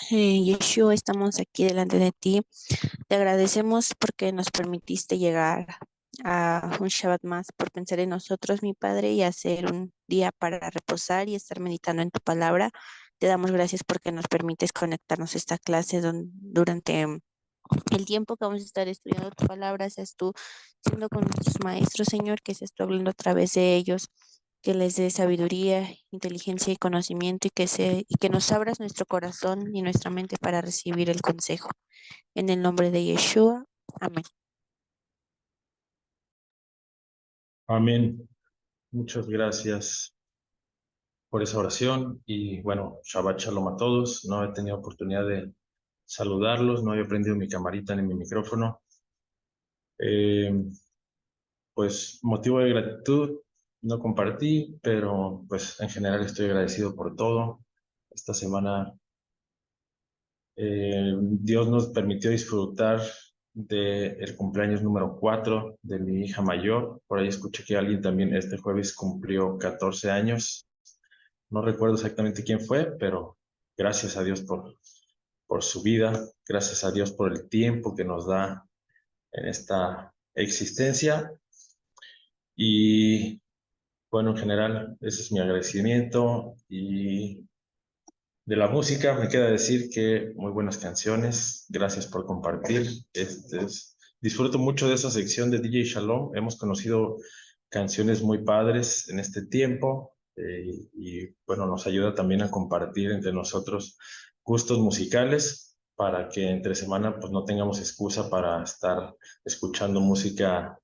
Yeshua, estamos aquí delante de ti. Te agradecemos porque nos permitiste llegar a un Shabbat más por pensar en nosotros, mi Padre, y hacer un día para reposar y estar meditando en tu palabra. Te damos gracias porque nos permites conectarnos a esta clase durante el tiempo que vamos a estar estudiando tu palabra. Seas tú siendo con nuestros maestros, Señor, que seas tú hablando a través de ellos, que les dé sabiduría, inteligencia y conocimiento y que nos abras nuestro corazón y nuestra mente para recibir el consejo. En el nombre de Yeshua. Amén. Amén. Muchas gracias por esa oración y bueno, Shabbat Shalom a todos. No he tenido oportunidad de saludarlos, no había prendido mi camarita ni mi micrófono. Eh, pues motivo de gratitud, no compartí, pero pues en general estoy agradecido por todo. Esta semana Dios nos permitió disfrutar del cumpleaños número 4 de mi hija mayor. Por ahí escuché que alguien también este jueves cumplió 14 años. No recuerdo exactamente quién fue, pero gracias a Dios por su vida, gracias a Dios por el tiempo que nos da en esta existencia. Y bueno, en general, ese es mi agradecimiento. Y de la música me queda decir que muy buenas canciones. Gracias por compartir. Disfruto mucho de esa sección de DJ Shalom. Hemos conocido canciones muy padres en este tiempo y bueno, nos ayuda también a compartir entre nosotros gustos musicales para que entre semana pues no tengamos excusa para estar escuchando música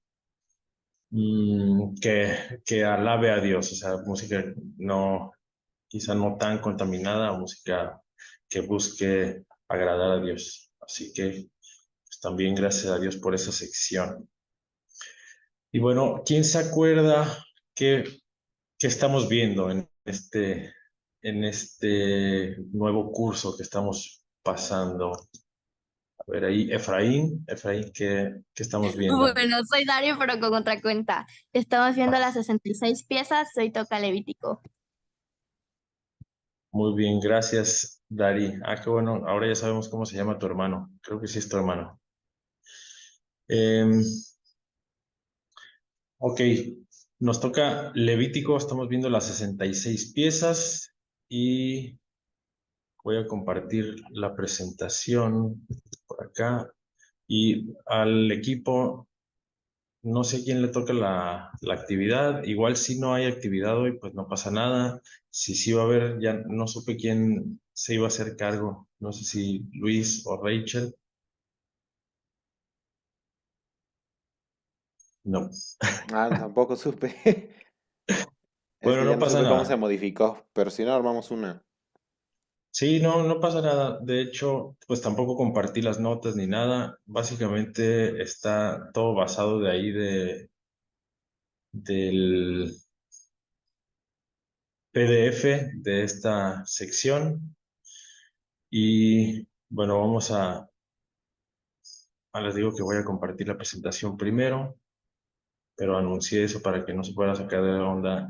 que alabe a Dios, o sea, música no, quizá no tan contaminada, música que busque agradar a Dios. Así que pues, también gracias a Dios por esa sección. Y bueno, ¿quién se acuerda qué, qué estamos viendo en este nuevo curso que estamos pasando? A ver, ahí, Efraín, ¿qué estamos viendo? Bueno, soy Dario, pero con otra cuenta. Estamos viendo las 66 piezas, soy Toca Levítico. Muy bien, gracias, Dari. Ah, qué bueno, ahora ya sabemos cómo se llama tu hermano. Creo que sí es tu hermano. Em, ok, nos toca Levítico, estamos viendo las 66 piezas y voy a compartir la presentación por acá. Y al equipo, no sé quién le toca la actividad. Igual si no hay actividad hoy, pues no pasa nada. Si sí va a haber, ya no supe quién se iba a hacer cargo. No sé si Luis o Rachel. No. Ah, tampoco supe. Es Bueno, que ya no no pasa supe cómo se nada. modificó, pero si no, armamos una. Sí, no, no pasa nada. De hecho, pues tampoco compartí las notas ni nada. Básicamente está todo basado de ahí del PDF de esta sección. Y bueno, les digo que voy a compartir la presentación primero, pero anuncié eso para que no se pueda sacar de onda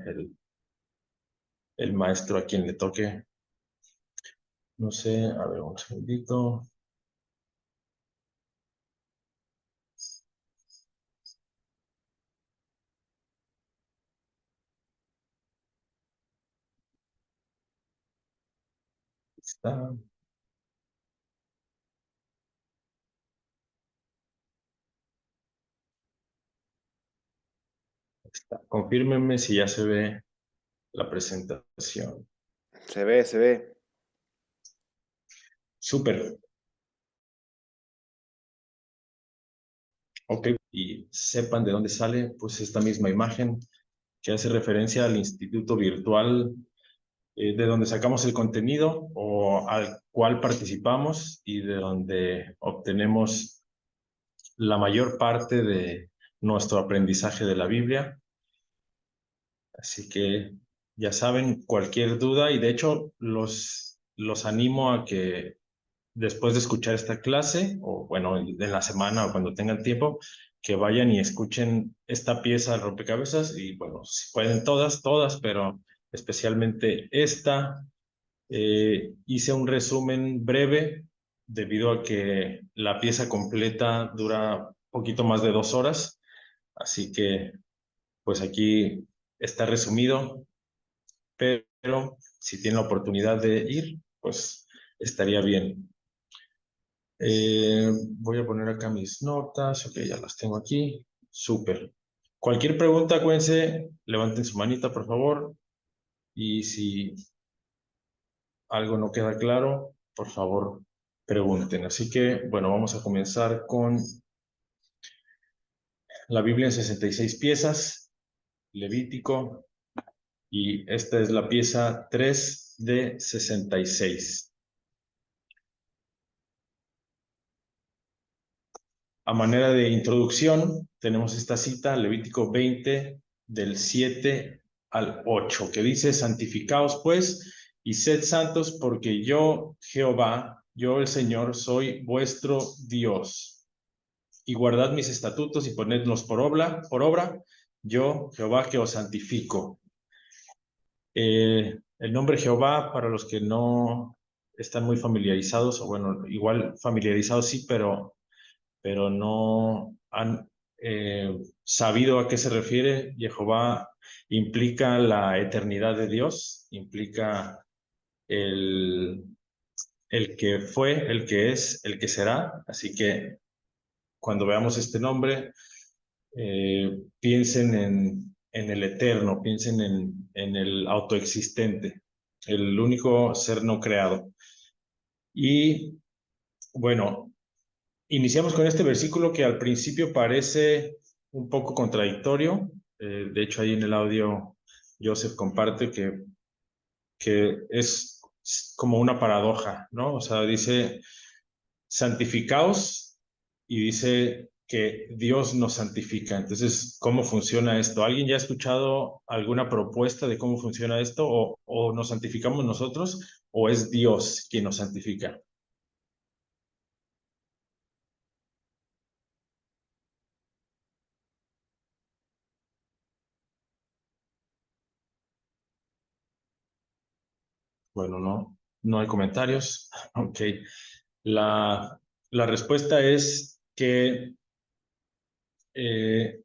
el maestro a quien le toque. No sé, a ver, un segundito. Está, está. Confírmenme si ya se ve la presentación. Se ve, se ve. Súper. Ok. Y sepan de dónde sale, pues esta misma imagen que hace referencia al instituto virtual de donde sacamos el contenido o al cual participamos y de donde obtenemos la mayor parte de nuestro aprendizaje de la Biblia. Así que ya saben, cualquier duda y de hecho los animo a que después de escuchar esta clase o bueno, en la semana o cuando tengan tiempo, que vayan y escuchen esta pieza del rompecabezas y bueno, si pueden todas, pero especialmente esta Hice un resumen breve debido a que la pieza completa dura un poquito más de 2 horas, así que pues aquí está resumido, pero si tienen la oportunidad de ir, pues estaría bien. Voy a poner acá mis notas, ok, ya las tengo aquí, súper. Cualquier pregunta, acuérdense, levanten su manita, por favor, y si algo no queda claro, por favor, pregunten. Así que, bueno, vamos a comenzar con la Biblia en 66 piezas, Levítico, y esta es la pieza 3 de 66. A manera de introducción, tenemos esta cita, Levítico 20, del 7 al 8, que dice, santificaos pues y sed santos porque yo, Jehová, yo el Señor, soy vuestro Dios. Y guardad mis estatutos y ponedlos por obra, yo, Jehová, que os santifico. El nombre Jehová, para los que no están muy familiarizados, o bueno, igual familiarizados sí, pero no han sabido a qué se refiere. Jehová implica la eternidad de Dios, implica el, el que fue, el que es, el que será. Así que cuando veamos este nombre, piensen en el eterno, piensen en el autoexistente, el único ser no creado. Y bueno, iniciamos con este versículo que al principio parece un poco contradictorio. De hecho, ahí en el audio Joseph comparte que es como una paradoja, ¿no? O sea, dice, santificaos y dice que Dios nos santifica. Entonces, ¿cómo funciona esto? ¿Alguien ya ha escuchado alguna propuesta de cómo funciona esto? ¿O nos santificamos nosotros o es Dios quien nos santifica? Bueno, no hay comentarios. Ok. La, la respuesta es que eh,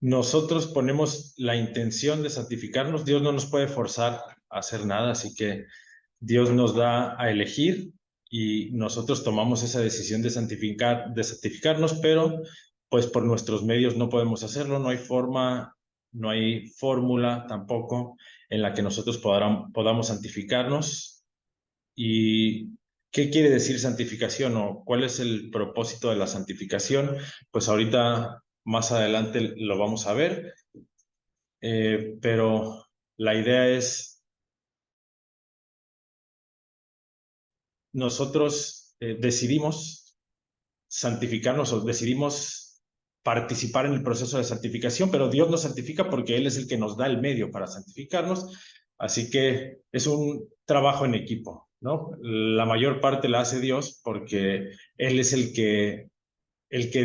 nosotros ponemos la intención de santificarnos. Dios no nos puede forzar a hacer nada, así que Dios nos da a elegir y nosotros tomamos esa decisión de santificarnos, pero pues por nuestros medios no podemos hacerlo, no hay forma, no hay fórmula tampoco en la que nosotros podamos santificarnos. ¿Y qué quiere decir santificación o cuál es el propósito de la santificación? Pues ahorita más adelante lo vamos a ver, pero la idea es nosotros decidimos santificarnos o decidimos participar en el proceso de santificación, pero Dios nos santifica porque Él es el que nos da el medio para santificarnos, así que es un trabajo en equipo, ¿no? La mayor parte la hace Dios porque Él es el que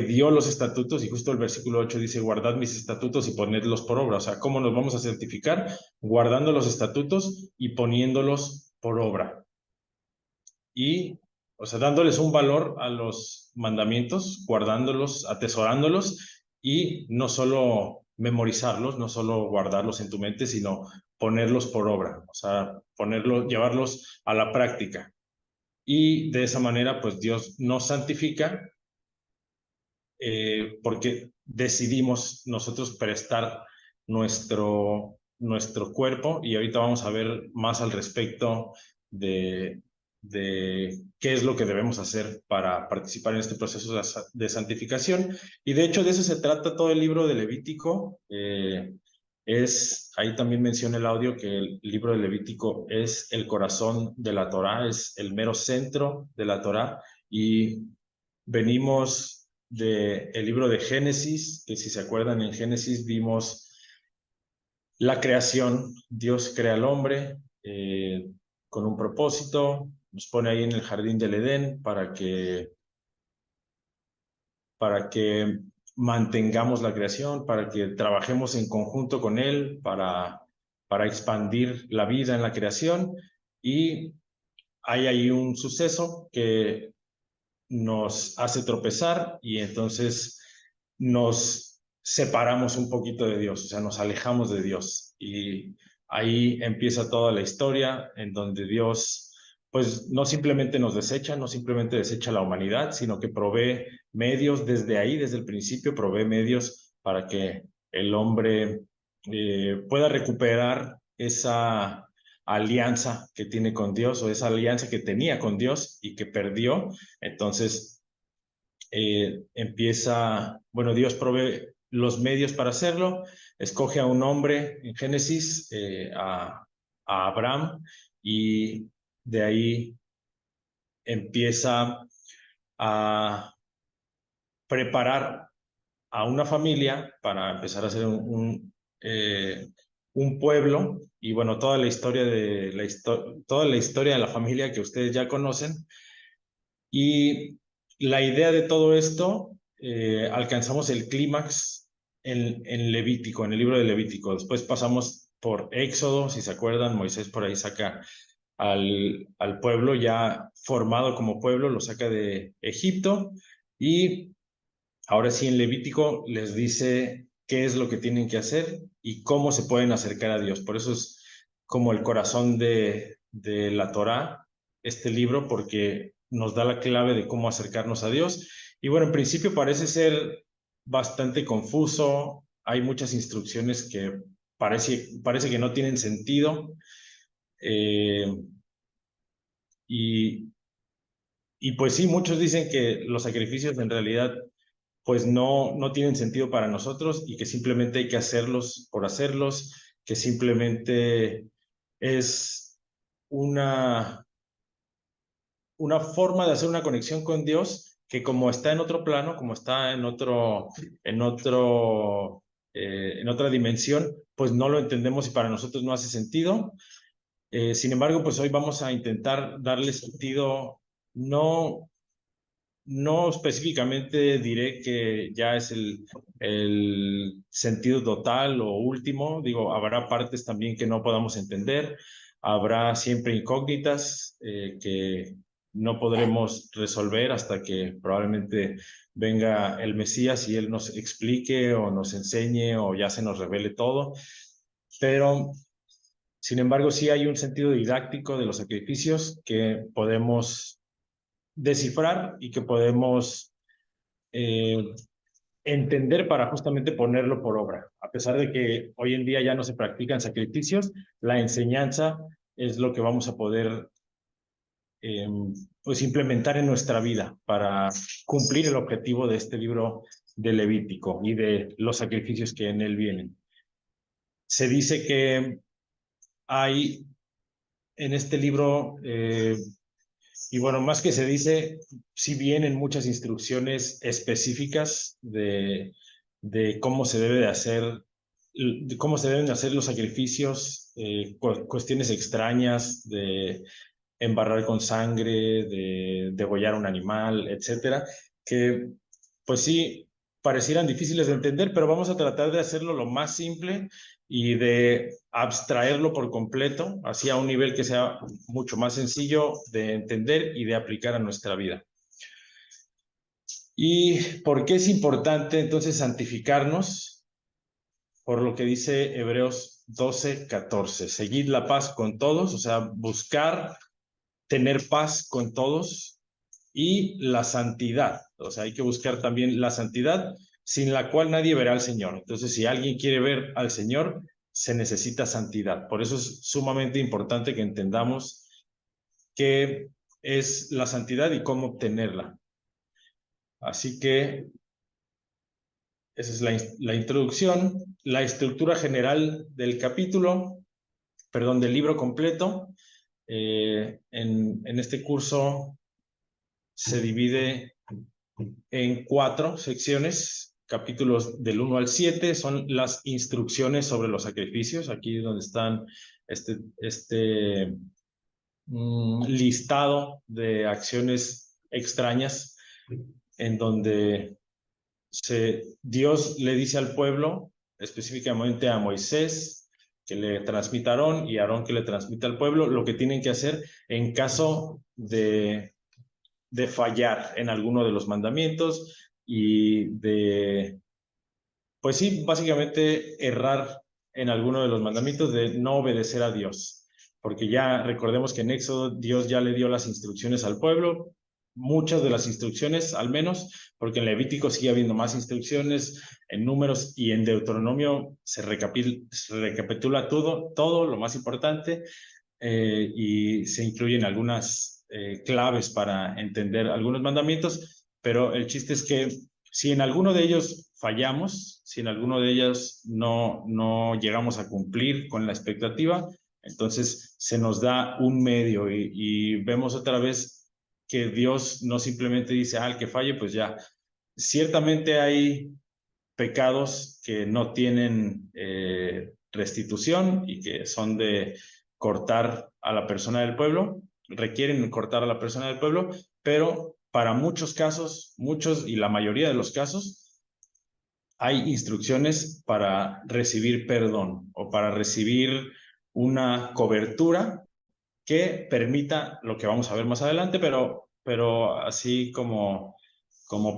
dio los estatutos y justo el versículo 8 dice, guardad mis estatutos y ponedlos por obra. O sea, ¿cómo nos vamos a santificar? Guardando los estatutos y poniéndolos por obra. Y, o sea, dándoles un valor a los mandamientos, guardándolos, atesorándolos y no solo memorizarlos, no solo guardarlos en tu mente, sino ponerlos por obra, o sea, llevarlos a la práctica. Y de esa manera, pues Dios nos santifica porque decidimos nosotros prestar nuestro cuerpo y ahorita vamos a ver más al respecto de qué es lo que debemos hacer para participar en este proceso de santificación. Y de hecho de eso se trata todo el libro de Levítico. Ahí también menciona el audio que el libro de Levítico es el corazón de la Torá, es el mero centro de la Torá y venimos del libro de Génesis, que si se acuerdan en Génesis vimos la creación, Dios crea al hombre con un propósito, nos pone ahí en el jardín del Edén para que mantengamos la creación, para que trabajemos en conjunto con Él, para expandir la vida en la creación. y hay ahí un suceso que nos hace tropezar y entonces nos separamos un poquito de Dios, o sea, nos alejamos de Dios. Y ahí empieza toda la historia en donde Dios, pues no simplemente nos desecha, no simplemente desecha la humanidad, sino que provee medios desde ahí, desde el principio, provee medios para que el hombre pueda recuperar esa alianza que tiene con Dios o esa alianza que tenía con Dios y que perdió. Entonces empieza, bueno, Dios provee los medios para hacerlo, escoge a un hombre en Génesis, a Abraham, y de ahí empieza a preparar a una familia para empezar a hacer un pueblo, y bueno, toda la historia toda la historia de la familia que ustedes ya conocen. Y la idea de todo esto, alcanzamos el clímax en Levítico, en el libro de Levítico. Después pasamos por Éxodo, si se acuerdan, Moisés por ahí saca al pueblo ya formado como pueblo, lo saca de Egipto, y ahora sí en Levítico les dice qué es lo que tienen que hacer y cómo se pueden acercar a Dios. Por eso es como el corazón de la Torá, este libro, porque nos da la clave de cómo acercarnos a Dios. Y bueno, en principio parece ser bastante confuso, hay muchas instrucciones que parece que no tienen sentido, eh, y, y pues sí, muchos dicen que los sacrificios en realidad pues no tienen sentido para nosotros y que simplemente hay que hacerlos por hacerlos, que simplemente es una, una forma de hacer una conexión con Dios que como está en otro plano, como está en otra dimensión, pues no lo entendemos y para nosotros no hace sentido. Sin embargo, pues hoy vamos a intentar darle sentido, no no específicamente diré que ya es el sentido total o último. Digo, habrá partes también que no podamos entender, habrá siempre incógnitas que no podremos resolver hasta que probablemente venga el Mesías y Él nos explique o nos enseñe o ya se nos revele todo. Pero, sin embargo, sí hay un sentido didáctico de los sacrificios que podemos descifrar y que podemos eh, entender para justamente ponerlo por obra. A pesar de que hoy en día ya no se practican sacrificios, la enseñanza es lo que vamos a poder eh, pues implementar en nuestra vida para cumplir el objetivo de este libro de Levítico y de los sacrificios que en él vienen. Se dice que hay en este libro y bueno, más que se dice, sí vienen muchas instrucciones específicas de cómo se debe de hacer, de cómo se deben de hacer los sacrificios, cuestiones extrañas de embarrar con sangre, de degollar un animal, etcétera, que pues sí parecieran difíciles de entender, pero vamos a tratar de hacerlo lo más simple y de abstraerlo por completo, así a un nivel que sea mucho más sencillo de entender y de aplicar a nuestra vida. ¿Y por qué es importante entonces santificarnos? Por lo que dice Hebreos 12:14. Seguid la paz con todos, o sea, buscar tener paz con todos y la santidad. O sea, hay que buscar también la santidad sin la cual nadie verá al Señor. Entonces, si alguien quiere ver al Señor, se necesita santidad. Por eso es sumamente importante que entendamos qué es la santidad y cómo obtenerla. Así que esa es la introducción, la estructura general del capítulo, perdón, del libro completo. En este curso se divide en 4 secciones, capítulos del 1 al 7, son las instrucciones sobre los sacrificios, aquí es donde están este listado de acciones extrañas en donde Dios le dice al pueblo, específicamente a Moisés, que le transmita a Aarón y Aarón que le transmita al pueblo lo que tienen que hacer en caso de fallar en alguno de los mandamientos y pues sí, básicamente errar en alguno de los mandamientos, de no obedecer a Dios. Porque ya recordemos que en Éxodo Dios ya le dio las instrucciones al pueblo, muchas de las instrucciones al menos, porque en Levítico sigue habiendo más instrucciones, en Números y en Deuteronomio se recapitula todo lo más importante, y se incluyen algunas claves para entender algunos mandamientos, pero el chiste es que si en alguno de ellos fallamos, si en alguno de ellos no llegamos a cumplir con la expectativa, entonces se nos da un medio y vemos otra vez que Dios no simplemente dice, el que falle, pues ya. Ciertamente hay pecados que no tienen restitución y que son de cortar a la persona del pueblo, requieren cortar a la persona del pueblo, pero para muchos casos, muchos y la mayoría de los casos, hay instrucciones para recibir perdón o para recibir una cobertura que permita lo que vamos a ver más adelante, pero así como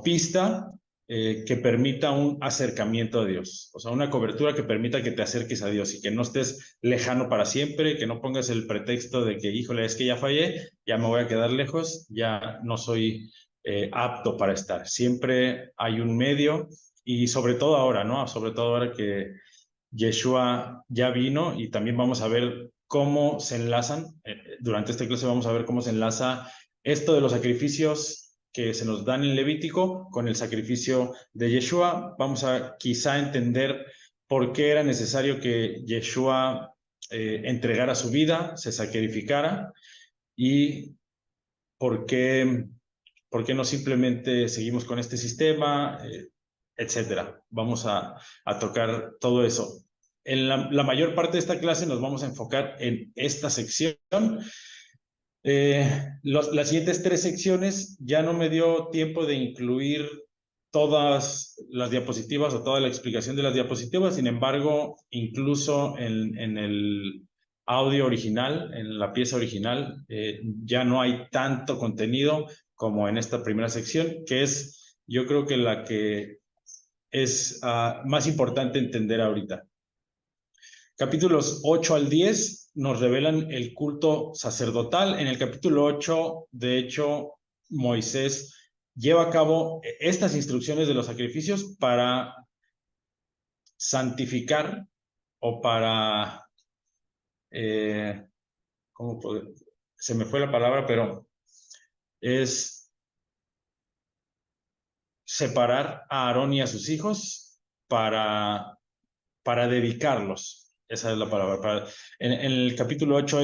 pista, que permita un acercamiento a Dios, o sea, una cobertura que permita que te acerques a Dios y que no estés lejano para siempre, que no pongas el pretexto de que, híjole, es que ya fallé, ya me voy a quedar lejos, ya no soy apto para estar. Siempre hay un medio y sobre todo ahora, ¿no? Sobre todo ahora que Yeshua ya vino y también vamos a ver cómo se enlazan, durante esta clase vamos a ver cómo se enlaza esto de los sacrificios que se nos dan en Levítico con el sacrificio de Yeshua. Vamos a quizá entender por qué era necesario que Yeshua entregara su vida, se sacrificara y por qué no simplemente seguimos con este sistema, etcétera. Vamos a tocar todo eso. En la mayor parte de esta clase nos vamos a enfocar en esta sección. Las siguientes 3 secciones ya no me dio tiempo de incluir todas las diapositivas o toda la explicación de las diapositivas. Sin embargo, incluso en el audio original, en la pieza original, ya no hay tanto contenido como en esta primera sección, que es, yo creo que la que es más importante entender ahorita. Capítulos 8 al 10 nos revelan el culto sacerdotal. En el capítulo 8, de hecho, Moisés lleva a cabo estas instrucciones de los sacrificios para santificar o para, se me fue la palabra, pero es separar a Aarón y a sus hijos para dedicarlos. Esa es la palabra. En el capítulo 8,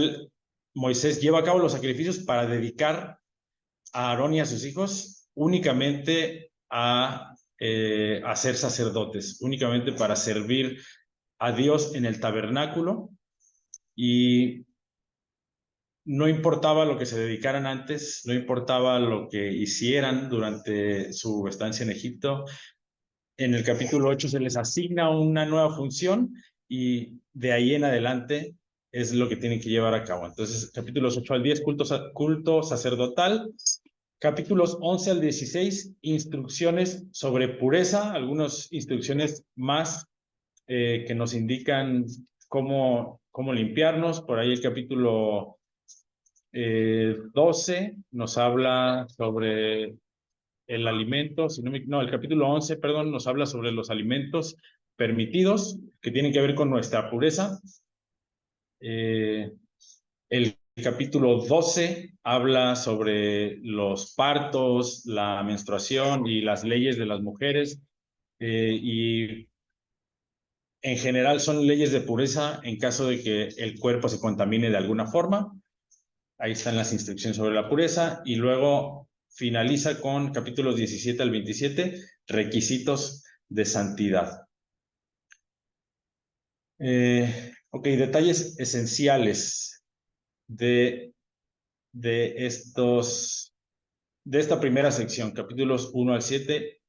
Moisés lleva a cabo los sacrificios para dedicar a Aarón y a sus hijos únicamente a ser sacerdotes, únicamente para servir a Dios en el tabernáculo, y no importaba lo que se dedicaran antes, no importaba lo que hicieran durante su estancia en Egipto. En el capítulo 8 se les asigna una nueva función y de ahí en adelante es lo que tienen que llevar a cabo. Entonces, capítulos 8 al 10, culto sacerdotal. Capítulos 11 al 16, instrucciones sobre pureza, algunas instrucciones más que nos indican cómo limpiarnos. Por ahí el capítulo 12 nos habla sobre el alimento, el capítulo 11, perdón, nos habla sobre los alimentos permitidos que tienen que ver con nuestra pureza. El capítulo 12 habla sobre los partos, la menstruación y las leyes de las mujeres, y en general son leyes de pureza en caso de que el cuerpo se contamine de alguna forma. Ahí están las instrucciones sobre la pureza, y luego finaliza con capítulos 17 al 27, requisitos de santidad. Ok, detalles esenciales de esta primera sección, capítulos 1 al 7,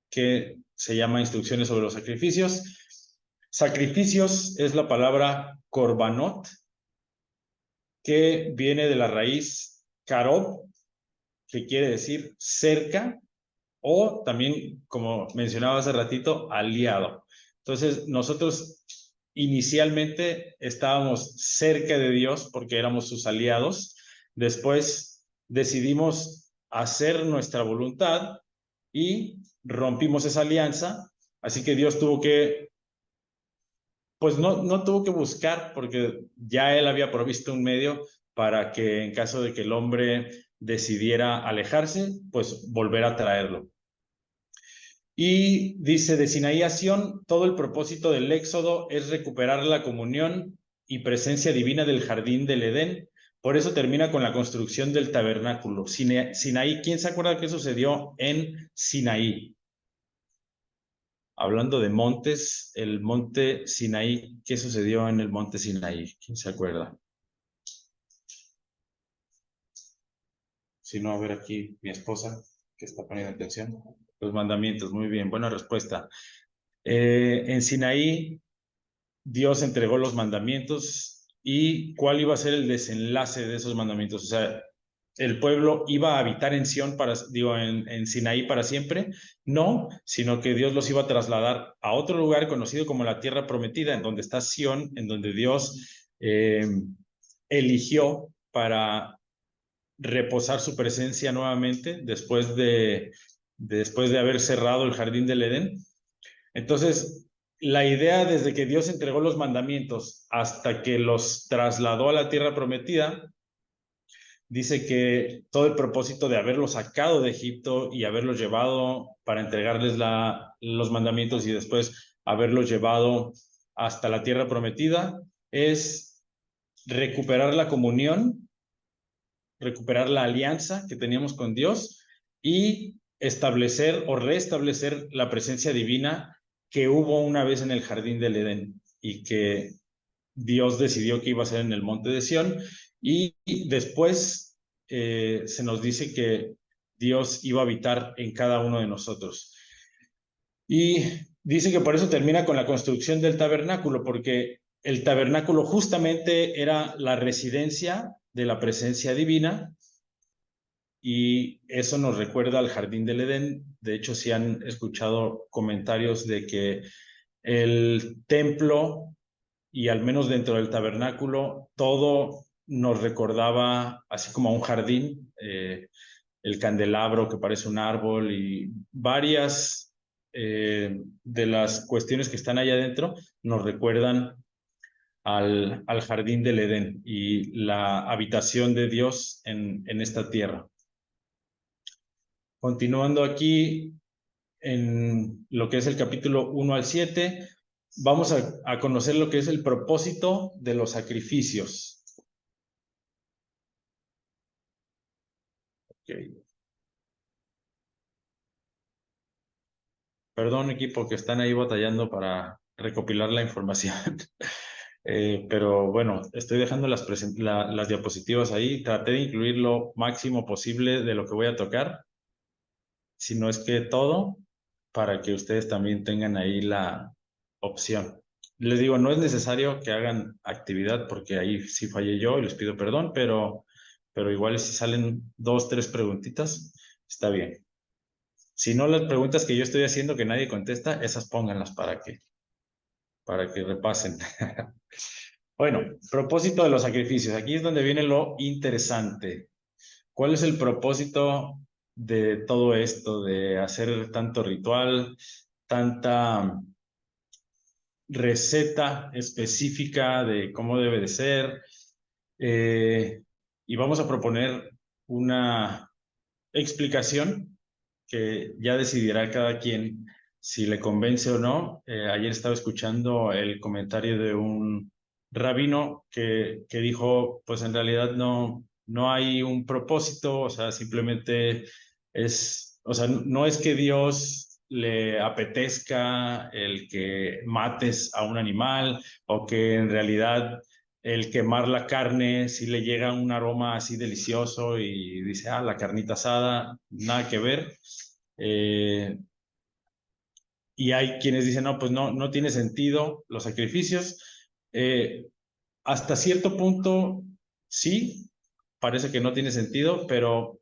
que se llama Instrucciones sobre los sacrificios. Sacrificios es la palabra korbanot, que viene de la raíz karob, que quiere decir cerca, o también, como mencionaba hace ratito, aliado. Entonces, nosotros inicialmente estábamos cerca de Dios porque éramos sus aliados. Después decidimos hacer nuestra voluntad y rompimos esa alianza. Así que Dios tuvo que, pues no tuvo que buscar, porque ya Él había provisto un medio para que en caso de que el hombre decidiera alejarse, pues volver a traerlo. Y dice, de Sinaí a Sión, todo el propósito del Éxodo es recuperar la comunión y presencia divina del jardín del Edén. Por eso termina con la construcción del tabernáculo. Sinaí, ¿quién se acuerda qué sucedió en Sinaí? Hablando de montes, el monte Sinaí, ¿qué sucedió en el monte Sinaí? ¿Quién se acuerda? Si no, a ver aquí mi esposa, que está poniendo atención. Los mandamientos, muy bien, buena respuesta. En Sinaí, Dios entregó los mandamientos y cuál iba a ser el desenlace de esos mandamientos. O sea, el pueblo iba a habitar en Sión en Sinaí para siempre. No, sino que Dios los iba a trasladar a otro lugar conocido como la Tierra Prometida, en donde está Sión, en donde Dios eligió para reposar su presencia nuevamente después de haber cerrado el jardín del Edén. Entonces, la idea desde que Dios entregó los mandamientos hasta que los trasladó a la tierra prometida, dice que todo el propósito de haberlos sacado de Egipto y haberlos llevado para entregarles los mandamientos y después haberlos llevado hasta la tierra prometida es recuperar la comunión, recuperar la alianza que teníamos con Dios y establecer o restablecer la presencia divina que hubo una vez en el jardín del Edén y que Dios decidió que iba a ser en el monte de Sión. Y después se nos dice que Dios iba a habitar en cada uno de nosotros. Y dice que por eso termina con la construcción del tabernáculo, porque el tabernáculo justamente era la residencia de la presencia divina y eso nos recuerda al jardín del Edén. De hecho, si han escuchado comentarios de que el templo y al menos dentro del tabernáculo, todo nos recordaba así como a un jardín, el candelabro que parece un árbol y varias de las cuestiones que están allá adentro nos recuerdan al jardín del Edén y la habitación de Dios en esta tierra. Continuando aquí en lo que es el capítulo 1 al 7, vamos a conocer lo que es el propósito de los sacrificios. Okay. Perdón, equipo, que están ahí batallando para recopilar la información. Pero bueno, estoy dejando las diapositivas ahí. Traté de incluir lo máximo posible de lo que voy a tocar, si no es que todo, para que ustedes también tengan ahí la opción. Les digo, no es necesario que hagan actividad porque ahí sí fallé yo y les pido perdón, pero igual si salen 2, 3 preguntitas, está bien. Si no, las preguntas que yo estoy haciendo que nadie contesta, esas pónganlas para que repasen. Bueno, propósito de los sacrificios. Aquí es donde viene lo interesante. ¿Cuál es el propósito de todo esto, de hacer tanto ritual, tanta receta específica de cómo debe de ser? Y vamos a proponer una explicación que ya decidirá cada quien si le convence o no. Ayer estaba escuchando el comentario de un rabino que dijo, pues en realidad no hay un propósito, o sea, simplemente o sea, no es que Dios le apetezca el que mates a un animal o que en realidad el quemar la carne sí le llega un aroma así delicioso y dice, la carnita asada, nada que ver. y hay quienes dicen, no, pues no tiene sentido los sacrificios. Hasta cierto punto, sí, parece que no tiene sentido, pero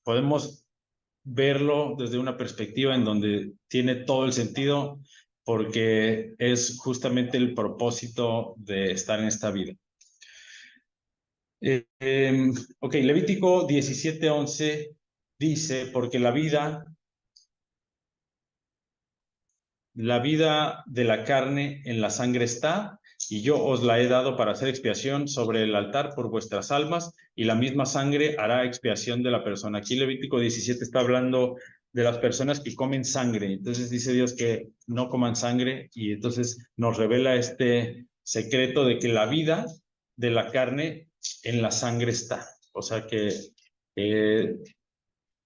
podemos verlo desde una perspectiva en donde tiene todo el sentido porque es justamente el propósito de estar en esta vida. Ok, Levítico 17:11 dice, porque la vida de la carne en la sangre está, y yo os la he dado para hacer expiación sobre el altar por vuestras almas, y la misma sangre hará expiación de la persona. Aquí Levítico 17 está hablando de las personas que comen sangre. Entonces dice Dios que no coman sangre, y entonces nos revela este secreto de que la vida de la carne en la sangre está. O sea que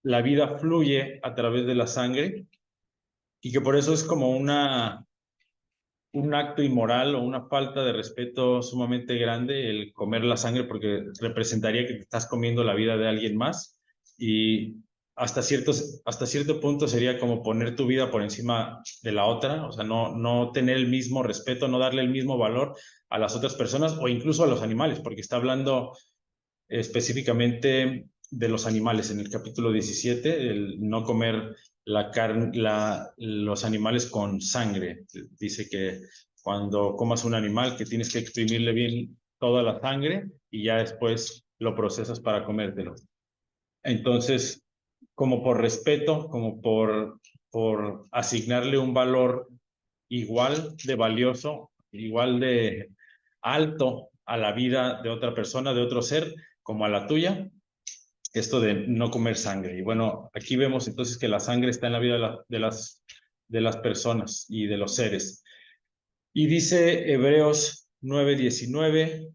la vida fluye a través de la sangre, y que por eso es como un acto inmoral o una falta de respeto sumamente grande el comer la sangre, porque representaría que te estás comiendo la vida de alguien más, y hasta cierto punto sería como poner tu vida por encima de la otra, o sea, no tener el mismo respeto, no darle el mismo valor a las otras personas o incluso a los animales, porque está hablando específicamente de los animales en el capítulo 17, el no comer la carne, los animales con sangre. Dice que cuando comas un animal que tienes que exprimirle bien toda la sangre y ya después lo procesas para comértelo. Entonces, como por respeto, como por asignarle un valor igual de valioso, igual de alto a la vida de otra persona, de otro ser, como a la tuya, esto de no comer sangre. Y bueno, aquí vemos entonces que la sangre está en la vida de las personas y de los seres. Y dice Hebreos 9:19,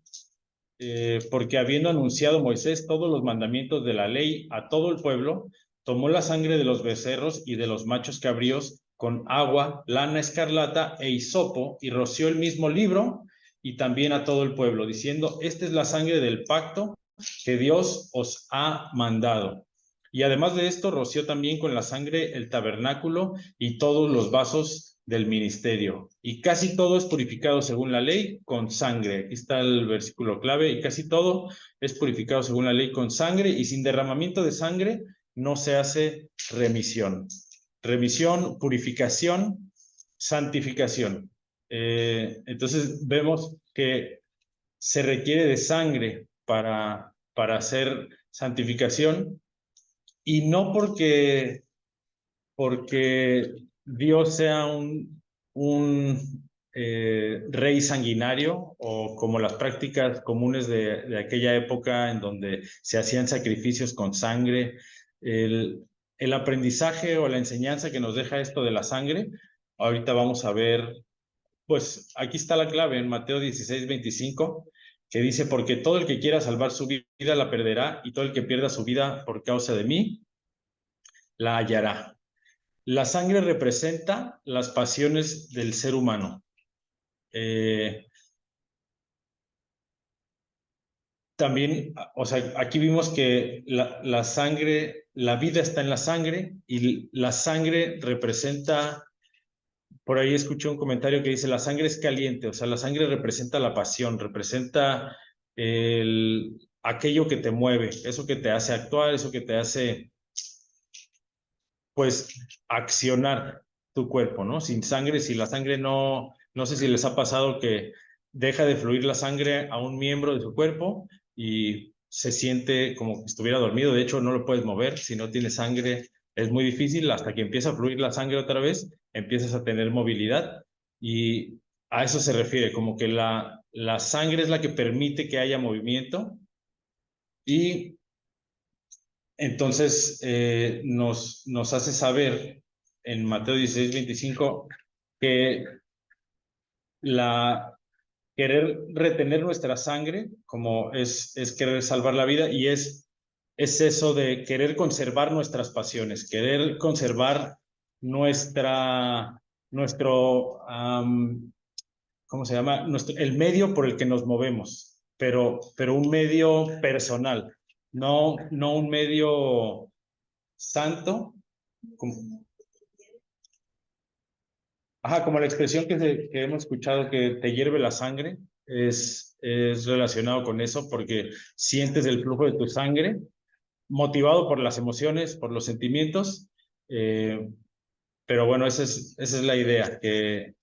porque habiendo anunciado Moisés todos los mandamientos de la ley a todo el pueblo, tomó la sangre de los becerros y de los machos cabríos con agua, lana escarlata e hisopo, y roció el mismo libro y también a todo el pueblo, diciendo, esta es la sangre del pacto que Dios os ha mandado. Y además de esto, roció también con la sangre el tabernáculo y todos los vasos del ministerio. Y casi todo es purificado según la ley con sangre. Aquí está el versículo clave. Y casi todo es purificado según la ley con sangre, y sin derramamiento de sangre no se hace remisión. Remisión, purificación, santificación. Entonces vemos que se requiere de sangre para hacer santificación, y no porque Dios sea un rey sanguinario, o como las prácticas comunes de aquella época en donde se hacían sacrificios con sangre. El aprendizaje o la enseñanza que nos deja esto de la sangre, ahorita vamos a ver, pues aquí está la clave en Mateo 16:25, que dice, porque todo el que quiera salvar su vida la perderá, y todo el que pierda su vida por causa de mí la hallará. La sangre representa las pasiones del ser humano. También, o sea, aquí vimos que la sangre, la vida está en la sangre, y la sangre representa, por ahí escuché un comentario que dice, la sangre es caliente, o sea, la sangre representa la pasión, representa aquello que te mueve, eso que te hace actuar, eso que te hace, pues, accionar tu cuerpo, ¿no? Sin sangre, si la sangre no sé si les ha pasado que deja de fluir la sangre a un miembro de su cuerpo y se siente como que estuviera dormido. De hecho, no lo puedes mover. Si no tienes sangre, es muy difícil. Hasta que empieza a fluir la sangre otra vez, empiezas a tener movilidad. Y a eso se refiere, como que la sangre es la que permite que haya movimiento. Y entonces nos hace saber en Mateo 16:25 que querer retener nuestra sangre, como es querer salvar la vida, y es eso de querer conservar nuestras pasiones, querer conservar nuestro, ¿cómo se llama? El medio por el que nos movemos, pero un medio personal, no un medio santo, como, Ajá, como la expresión que hemos escuchado que te hierve la sangre, es relacionado con eso porque sientes el flujo de tu sangre, motivado por las emociones, por los sentimientos, pero bueno, esa es la idea, que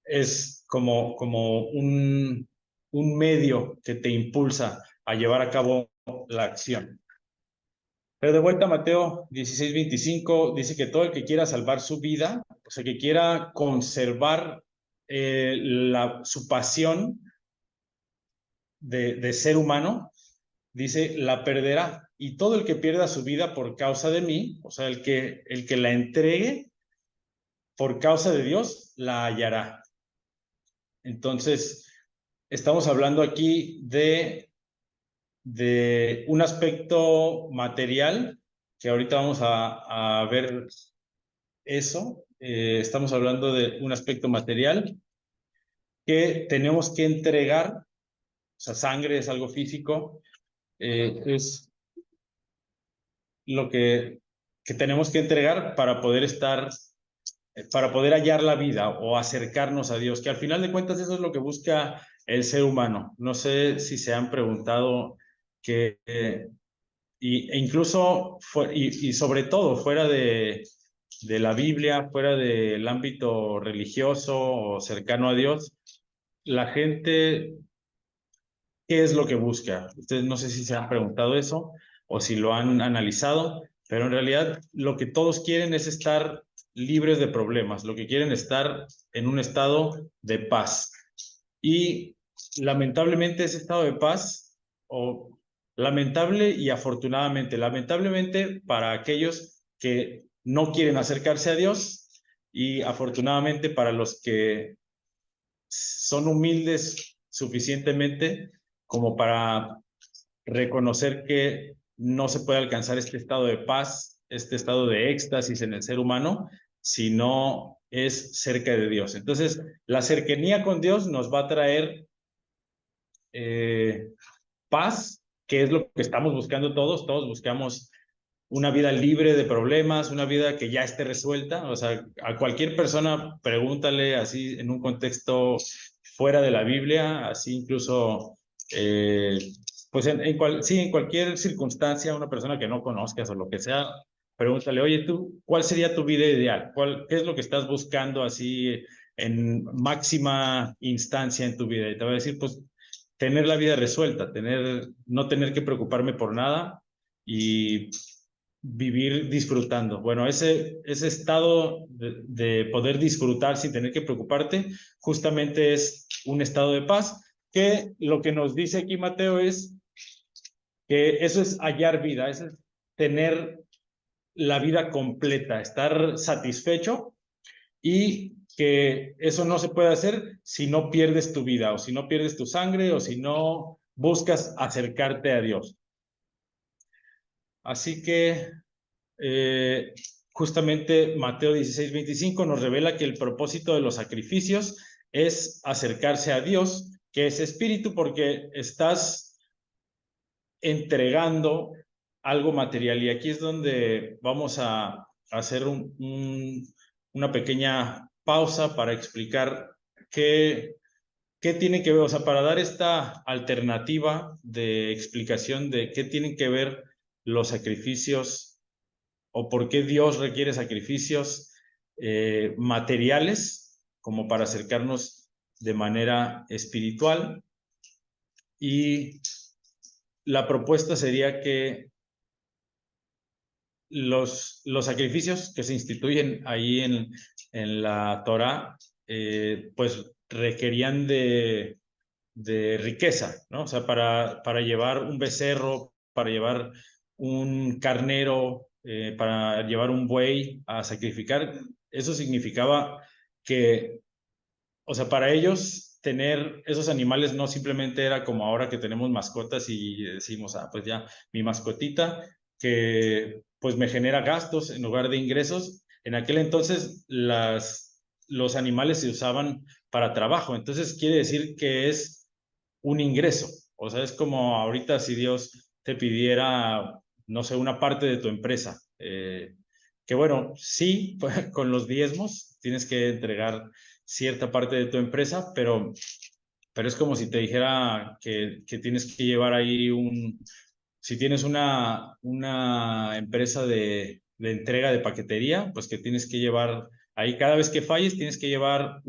es como un medio que te impulsa a llevar a cabo la acción. Pero de vuelta, Mateo 16:25 dice que todo el que quiera salvar su vida, o sea, que quiera conservar su pasión de ser humano, dice, la perderá. Y todo el que pierda su vida por causa de mí, o sea, el que la entregue por causa de Dios, la hallará. Entonces, estamos hablando aquí de un aspecto material, que ahorita vamos a ver eso. Estamos hablando de un aspecto material que tenemos que entregar, o sea, sangre es algo físico, es lo que tenemos que entregar para poder para poder hallar la vida o acercarnos a Dios, que al final de cuentas eso es lo que busca el ser humano. No sé si se han preguntado que, e incluso, y sobre todo fuera de la Biblia, fuera del ámbito religioso o cercano a Dios, la gente, ¿qué es lo que busca? Ustedes no sé si se han preguntado eso o si lo han analizado, pero en realidad lo que todos quieren es estar libres de problemas, lo que quieren es estar en un estado de paz. Y lamentablemente ese estado de paz, o lamentable y afortunadamente, lamentablemente para aquellos que no quieren acercarse a Dios y afortunadamente para los que son humildes suficientemente como para reconocer que no se puede alcanzar este estado de paz, este estado de éxtasis en el ser humano, si no es cerca de Dios. Entonces, la cercanía con Dios nos va a traer paz, que es lo que estamos buscando todos buscamos una vida libre de problemas, una vida que ya esté resuelta. O sea, a cualquier persona pregúntale así en un contexto fuera de la Biblia, así incluso, pues sí, en cualquier circunstancia, una persona que no conozcas o lo que sea, pregúntale, oye, tú, ¿cuál sería tu vida ideal? ¿Qué es lo que estás buscando así en máxima instancia en tu vida? Y te va a decir, pues, tener la vida resuelta, no tener que preocuparme por nada y vivir disfrutando. Bueno, ese estado de poder disfrutar sin tener que preocuparte, justamente es un estado de paz, que lo que nos dice aquí Mateo es que eso es hallar vida, eso es tener la vida completa, estar satisfecho, y que eso no se puede hacer si no pierdes tu vida o si no pierdes tu sangre o si no buscas acercarte a Dios. Así que justamente Mateo 16:25 nos revela que el propósito de los sacrificios es acercarse a Dios, que es espíritu, porque estás entregando algo material. Y aquí es donde vamos a hacer una pequeña pausa para explicar qué tiene que ver, o sea, para dar esta alternativa de explicación de qué tienen que ver los sacrificios o por qué Dios requiere sacrificios materiales como para acercarnos de manera espiritual. Y la propuesta sería que los sacrificios que se instituyen ahí en la Torá, pues requerían de riqueza, ¿no? O sea, para llevar un becerro, para llevar un carnero, para llevar un buey a sacrificar, eso significaba que, o sea, para ellos tener esos animales no simplemente era como ahora que tenemos mascotas y decimos, pues ya, mi mascotita, que pues me genera gastos en lugar de ingresos. En aquel entonces los animales se usaban para trabajo, entonces quiere decir que es un ingreso. O sea, es como ahorita si Dios te pidiera, no sé, una parte de tu empresa. que bueno, sí, con los diezmos tienes que entregar cierta parte de tu empresa, pero es como si te dijera que tienes que llevar ahí si tienes una empresa de entrega de paquetería, pues que tienes que llevar, ahí cada vez que falles tienes que llevar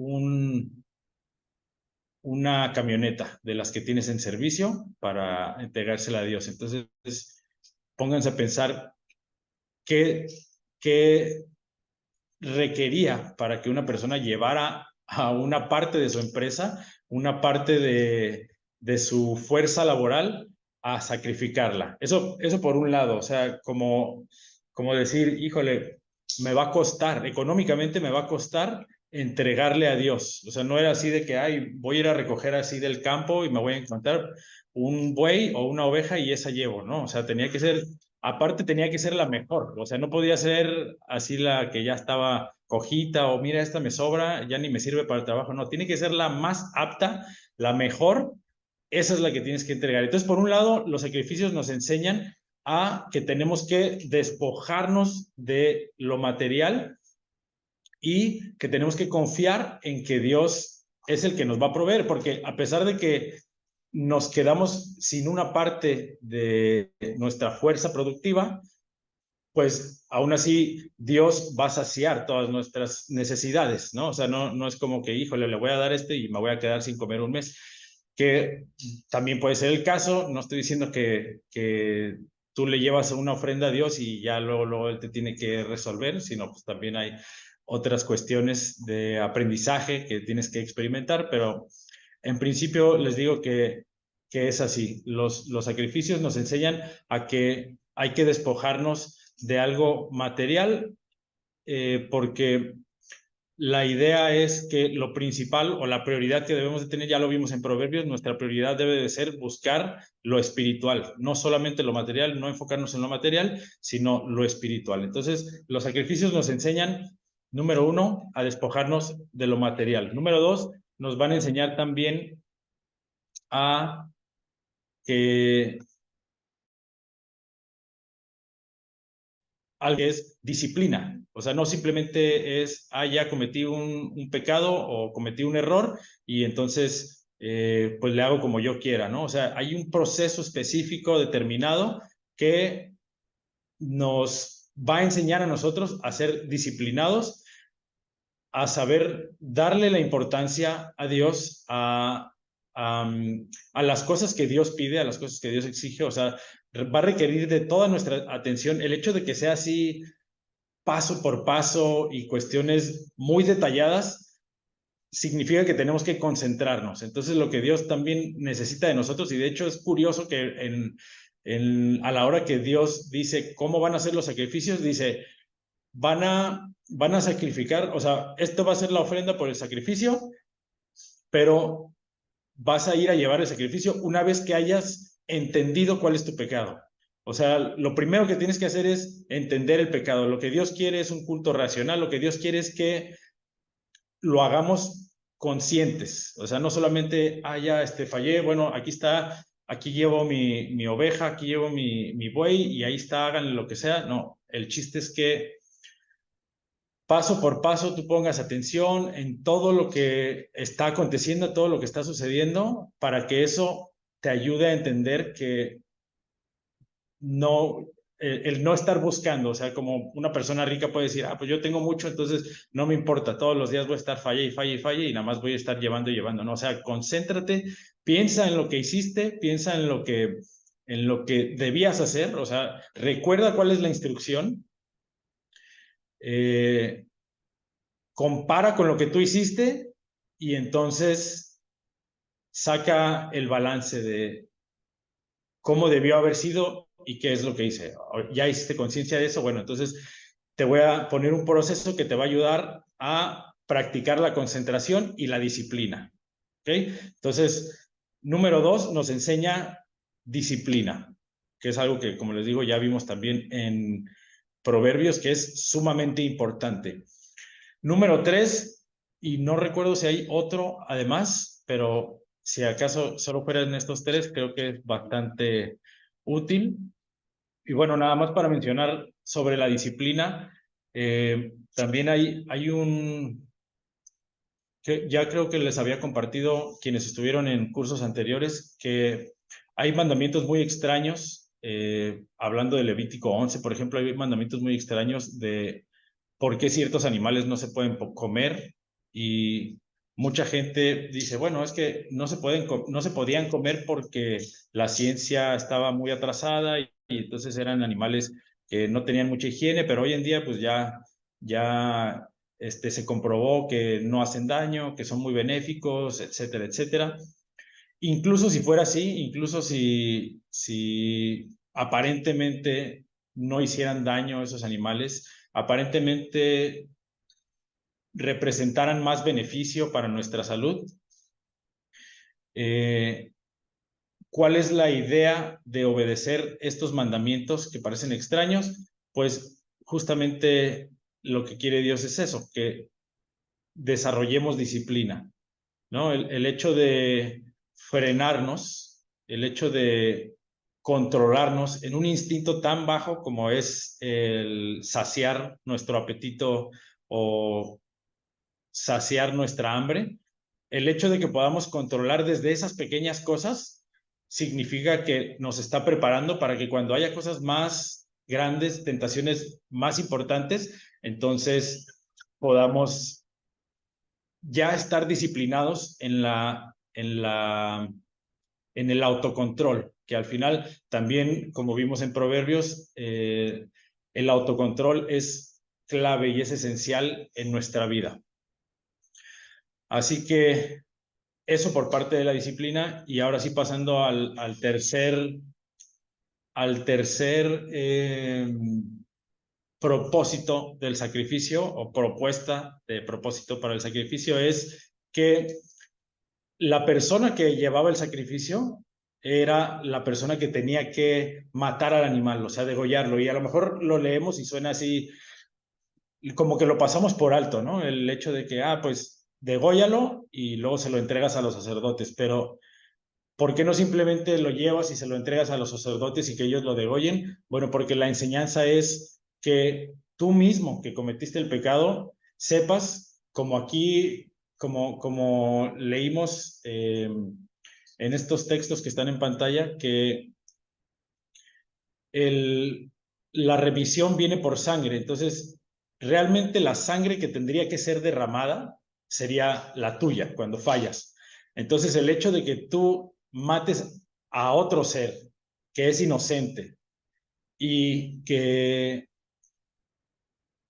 una camioneta de las que tienes en servicio para entregársela a Dios. Entonces, pónganse a pensar qué requería para que una persona llevara a una parte de su empresa, una parte de su fuerza laboral a sacrificarla. Eso por un lado, o sea, como decir, híjole, me va a costar, económicamente me va a costar entregarle a Dios. O sea, no era así de que, ay, voy a ir a recoger así del campo y me voy a encontrar un buey o una oveja y esa llevo, ¿no? O sea, tenía que ser, aparte tenía que ser la mejor, o sea, no podía ser así la que ya estaba cojita o mira, esta me sobra, ya ni me sirve para el trabajo, no, tiene que ser la más apta, la mejor, esa es la que tienes que entregar. Entonces, por un lado, los sacrificios nos enseñan a que tenemos que despojarnos de lo material y que tenemos que confiar en que Dios es el que nos va a proveer, porque a pesar de que nos quedamos sin una parte de nuestra fuerza productiva, pues aún así Dios va a saciar todas nuestras necesidades, ¿no? O sea, no es como que, híjole, le voy a dar y me voy a quedar sin comer un mes, que también puede ser el caso. No estoy diciendo que tú le llevas una ofrenda a Dios y ya luego Él te tiene que resolver, sino pues también hay otras cuestiones de aprendizaje que tienes que experimentar, pero en principio les digo que es así. Los sacrificios nos enseñan a que hay que despojarnos de algo material, porque la idea es que lo principal o la prioridad que debemos de tener, ya lo vimos en Proverbios, nuestra prioridad debe de ser buscar lo espiritual, no solamente lo material, no enfocarnos en lo material, sino lo espiritual. Entonces, los sacrificios nos enseñan, número uno, a despojarnos de lo material. Número dos, nos van a enseñar también a que algo que es disciplina. O sea, no simplemente es, ya cometí un pecado o cometí un error y entonces pues le hago como yo quiera, ¿no? O sea, hay un proceso específico determinado que nos va a enseñar a nosotros a ser disciplinados, a saber darle la importancia a Dios, a las cosas que Dios pide, a las cosas que Dios exige. O sea, va a requerir de toda nuestra atención. El hecho de que sea así paso por paso y cuestiones muy detalladas, significa que tenemos que concentrarnos. Entonces, lo que Dios también necesita de nosotros, y de hecho es curioso que a la hora que Dios dice cómo van a ser los sacrificios, dice, van a sacrificar, o sea, esto va a ser la ofrenda por el sacrificio, pero vas a ir a llevar el sacrificio una vez que hayas entendido cuál es tu pecado. O sea, lo primero que tienes que hacer es entender el pecado. Lo que Dios quiere es un culto racional, lo que Dios quiere es que lo hagamos conscientes. O sea, no solamente, ya fallé, bueno, aquí está, aquí llevo mi oveja, aquí llevo mi buey y ahí está, háganle lo que sea. No, el chiste es que paso por paso tú pongas atención en todo lo que está aconteciendo, todo lo que está sucediendo, para que eso te ayude a entender que no, el no estar buscando, o sea, como una persona rica puede decir, pues yo tengo mucho, entonces no me importa, todos los días voy a estar falle y falle y falle y nada más voy a estar llevando y llevando, ¿no? O sea, concéntrate, piensa en lo que hiciste, piensa en lo que debías hacer, o sea, recuerda cuál es la instrucción, compara con lo que tú hiciste y entonces saca el balance de cómo debió haber sido y qué es lo que hice. ¿Ya hiciste conciencia de eso? Bueno, entonces te voy a poner un proceso que te va a ayudar a practicar la concentración y la disciplina. ¿Ok? Entonces, número 2, nos enseña disciplina, que es algo que, como les digo, ya vimos también en Proverbios, que es sumamente importante. Número 3, y no recuerdo si hay otro además, pero si acaso solo fueran estos 3, creo que es bastante útil. Y bueno, nada más para mencionar sobre la disciplina, También hay un, que ya creo que les había compartido quienes estuvieron en cursos anteriores, que hay mandamientos muy extraños, hablando de Levítico 11, por ejemplo, hay mandamientos muy extraños de por qué ciertos animales no se pueden comer, y mucha gente dice, bueno, es que no se podían comer porque la ciencia estaba muy atrasada y entonces eran animales que no tenían mucha higiene, pero hoy en día pues ya se comprobó que no hacen daño, que son muy benéficos, etcétera, etcétera. Incluso si fuera así, incluso si aparentemente no hicieran daño a esos animales, aparentemente representaran más beneficio para nuestra salud. ¿Cuál es la idea de obedecer estos mandamientos que parecen extraños? Pues justamente lo que quiere Dios es eso, que desarrollemos disciplina, ¿no? El hecho de frenarnos, el hecho de controlarnos en un instinto tan bajo como es el saciar nuestro apetito o saciar nuestra hambre, el hecho de que podamos controlar desde esas pequeñas cosas significa que nos está preparando para que cuando haya cosas más grandes, tentaciones más importantes, entonces podamos ya estar disciplinados en el autocontrol, que al final también, como vimos en Proverbios, el autocontrol es clave y es esencial en nuestra vida. Así que eso por parte de la disciplina, y ahora sí pasando al tercer propósito del sacrificio, o propuesta de propósito para el sacrificio, es que la persona que llevaba el sacrificio era la persona que tenía que matar al animal, o sea, degollarlo. Y a lo mejor lo leemos y suena así, como que lo pasamos por alto, ¿no? El hecho de que, pues, dególlalo y luego se lo entregas a los sacerdotes. Pero, ¿por qué no simplemente lo llevas y se lo entregas a los sacerdotes y que ellos lo degollen? Bueno, porque la enseñanza es que tú mismo que cometiste el pecado, sepas, como aquí, como leímos en estos textos que están en pantalla, que la remisión viene por sangre. Entonces, realmente la sangre que tendría que ser derramada sería la tuya cuando fallas. Entonces, el hecho de que tú mates a otro ser que es inocente y que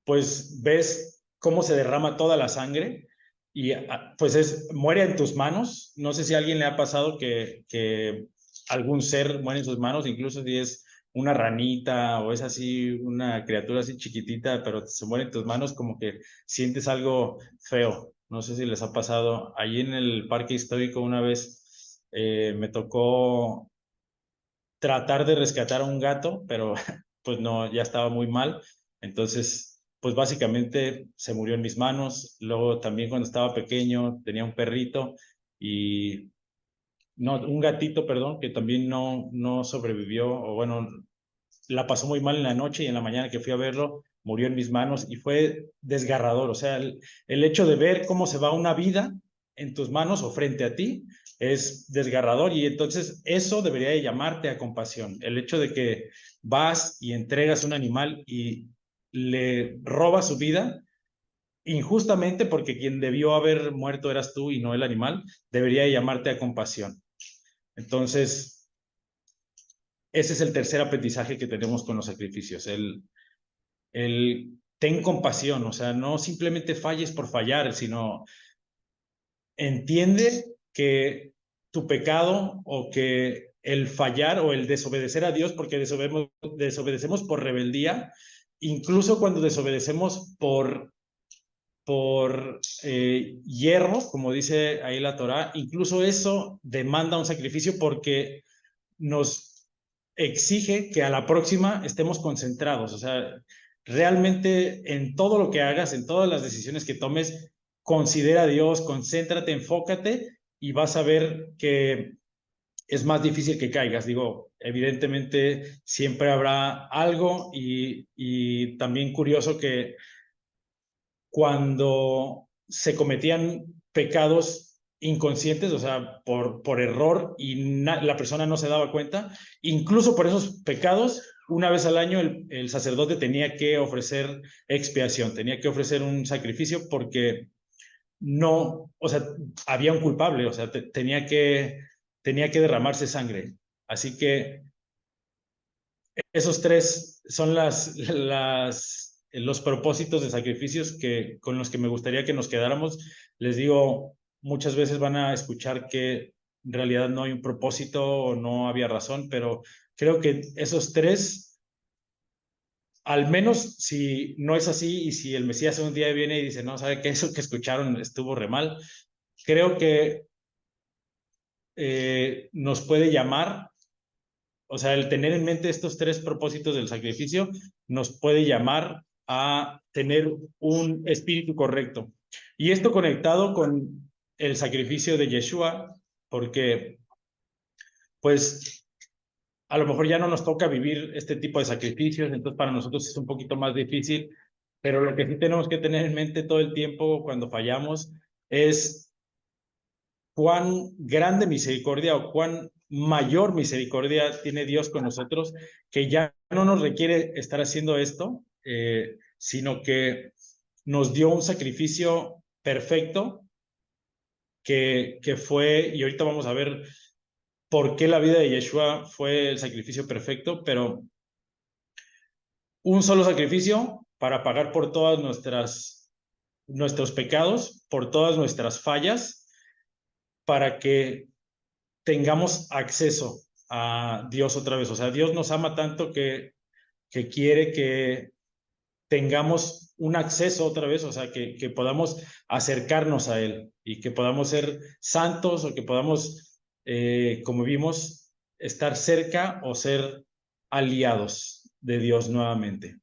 pues ves cómo se derrama toda la sangre y pues muere en tus manos. No sé si a alguien le ha pasado que algún ser muere en sus manos, incluso si es una ranita o es así una criatura así chiquitita, pero se muere en tus manos, como que sientes algo feo. No sé si les ha pasado. Allí en el parque histórico una vez me tocó tratar de rescatar a un gato, pero pues no, ya estaba muy mal. Entonces, pues básicamente se murió en mis manos. Luego también cuando estaba pequeño tenía un perrito y no, un gatito, perdón, que también no sobrevivió, o bueno, la pasó muy mal en la noche, y en la mañana que fui a verlo, murió en mis manos y fue desgarrador. O sea, el hecho de ver cómo se va una vida en tus manos o frente a ti es desgarrador, y entonces eso debería de llamarte a compasión. El hecho de que vas y entregas un animal y le robas su vida injustamente porque quien debió haber muerto eras tú y no el animal, debería de llamarte a compasión. Entonces, ese es el tercer aprendizaje que tenemos con los sacrificios, el ten compasión. O sea, no simplemente falles por fallar, sino entiende que tu pecado o que el fallar o el desobedecer a Dios, porque desobedecemos por rebeldía, incluso cuando desobedecemos por hierro, como dice ahí la Torá, incluso eso demanda un sacrificio porque nos exige que a la próxima estemos concentrados. O sea, realmente en todo lo que hagas, en todas las decisiones que tomes, considera a Dios, concéntrate, enfócate, y vas a ver que es más difícil que caigas. Digo, evidentemente siempre habrá algo, y también curioso que cuando se cometían pecados inconscientes, o sea, por error y la persona no se daba cuenta. Incluso por esos pecados, una vez al año el sacerdote tenía que ofrecer expiación, tenía que ofrecer un sacrificio porque no, o sea, había un culpable, o sea, tenía que derramarse sangre. Así que esos tres son los propósitos de sacrificios con los que me gustaría que nos quedáramos. Les digo, muchas veces van a escuchar que en realidad no hay un propósito o no había razón, pero creo que esos tres, al menos si no es así y si el Mesías un día viene y dice, no, ¿sabe qué? Eso que escucharon estuvo re mal, creo que nos puede llamar. O sea, el tener en mente estos tres propósitos del sacrificio nos puede llamar a tener un espíritu correcto. Y esto conectado con el sacrificio de Yeshua, porque pues a lo mejor ya no nos toca vivir este tipo de sacrificios, entonces para nosotros es un poquito más difícil, pero lo que sí tenemos que tener en mente todo el tiempo cuando fallamos es cuán grande misericordia o cuán mayor misericordia tiene Dios con nosotros, que ya no nos requiere estar haciendo esto, sino que nos dio un sacrificio perfecto que fue, y ahorita vamos a ver por qué la vida de Yeshua fue el sacrificio perfecto, pero un solo sacrificio para pagar por todas nuestros pecados, por todas nuestras fallas, para que tengamos acceso a Dios otra vez. O sea, Dios nos ama tanto que quiere que tengamos un acceso otra vez, o sea, que podamos acercarnos a Él y que podamos ser santos o que podamos, como vimos, estar cerca o ser aliados de Dios nuevamente.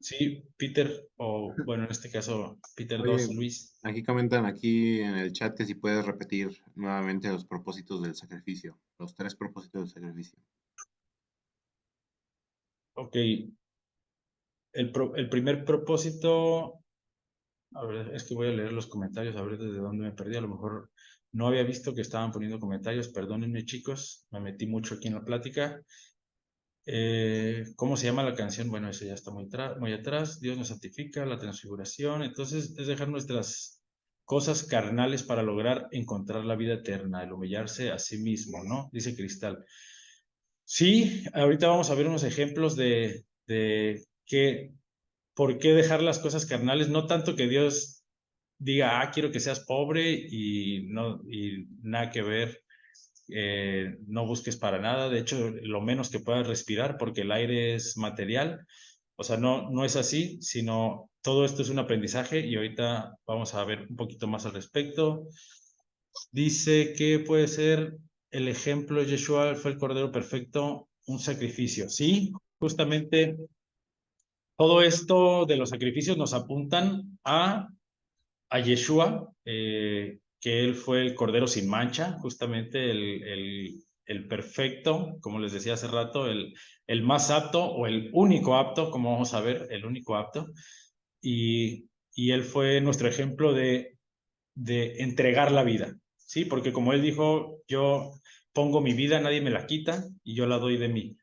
Sí, Peter, o bueno, en este caso, Peter Oye, 2, Luis. aquí comentan aquí en el chat que si puedes repetir nuevamente los propósitos del sacrificio, los tres propósitos del sacrificio. Ok, el primer propósito, a ver, es que voy a leer los comentarios, a ver desde dónde me perdí. A lo mejor no había visto que estaban poniendo comentarios. Perdónenme, chicos, me metí mucho aquí en la plática. ¿Cómo se llama la canción? Bueno, eso ya está muy atrás. Dios nos santifica, la transfiguración. Entonces, es dejar nuestras cosas carnales para lograr encontrar la vida eterna, el humillarse a sí mismo, ¿no? Dice Cristal. Sí, ahorita vamos a ver unos ejemplos de por qué dejar las cosas carnales, no tanto que Dios diga, quiero que seas pobre y nada que ver, no busques para nada, de hecho, lo menos que puedas respirar porque el aire es material, o sea, no es así, sino todo esto es un aprendizaje y ahorita vamos a ver un poquito más al respecto. Dice que puede ser el ejemplo, Yeshua fue el Cordero Perfecto, un sacrificio, sí, justamente todo esto de los sacrificios nos apuntan a Yeshua, que él fue el Cordero sin mancha, justamente el perfecto, como les decía hace rato, el más apto o el único apto, como vamos a ver, el único apto. Y él fue nuestro ejemplo de entregar la vida, ¿sí? Porque como él dijo, yo pongo mi vida, nadie me la quita y yo la doy de mí.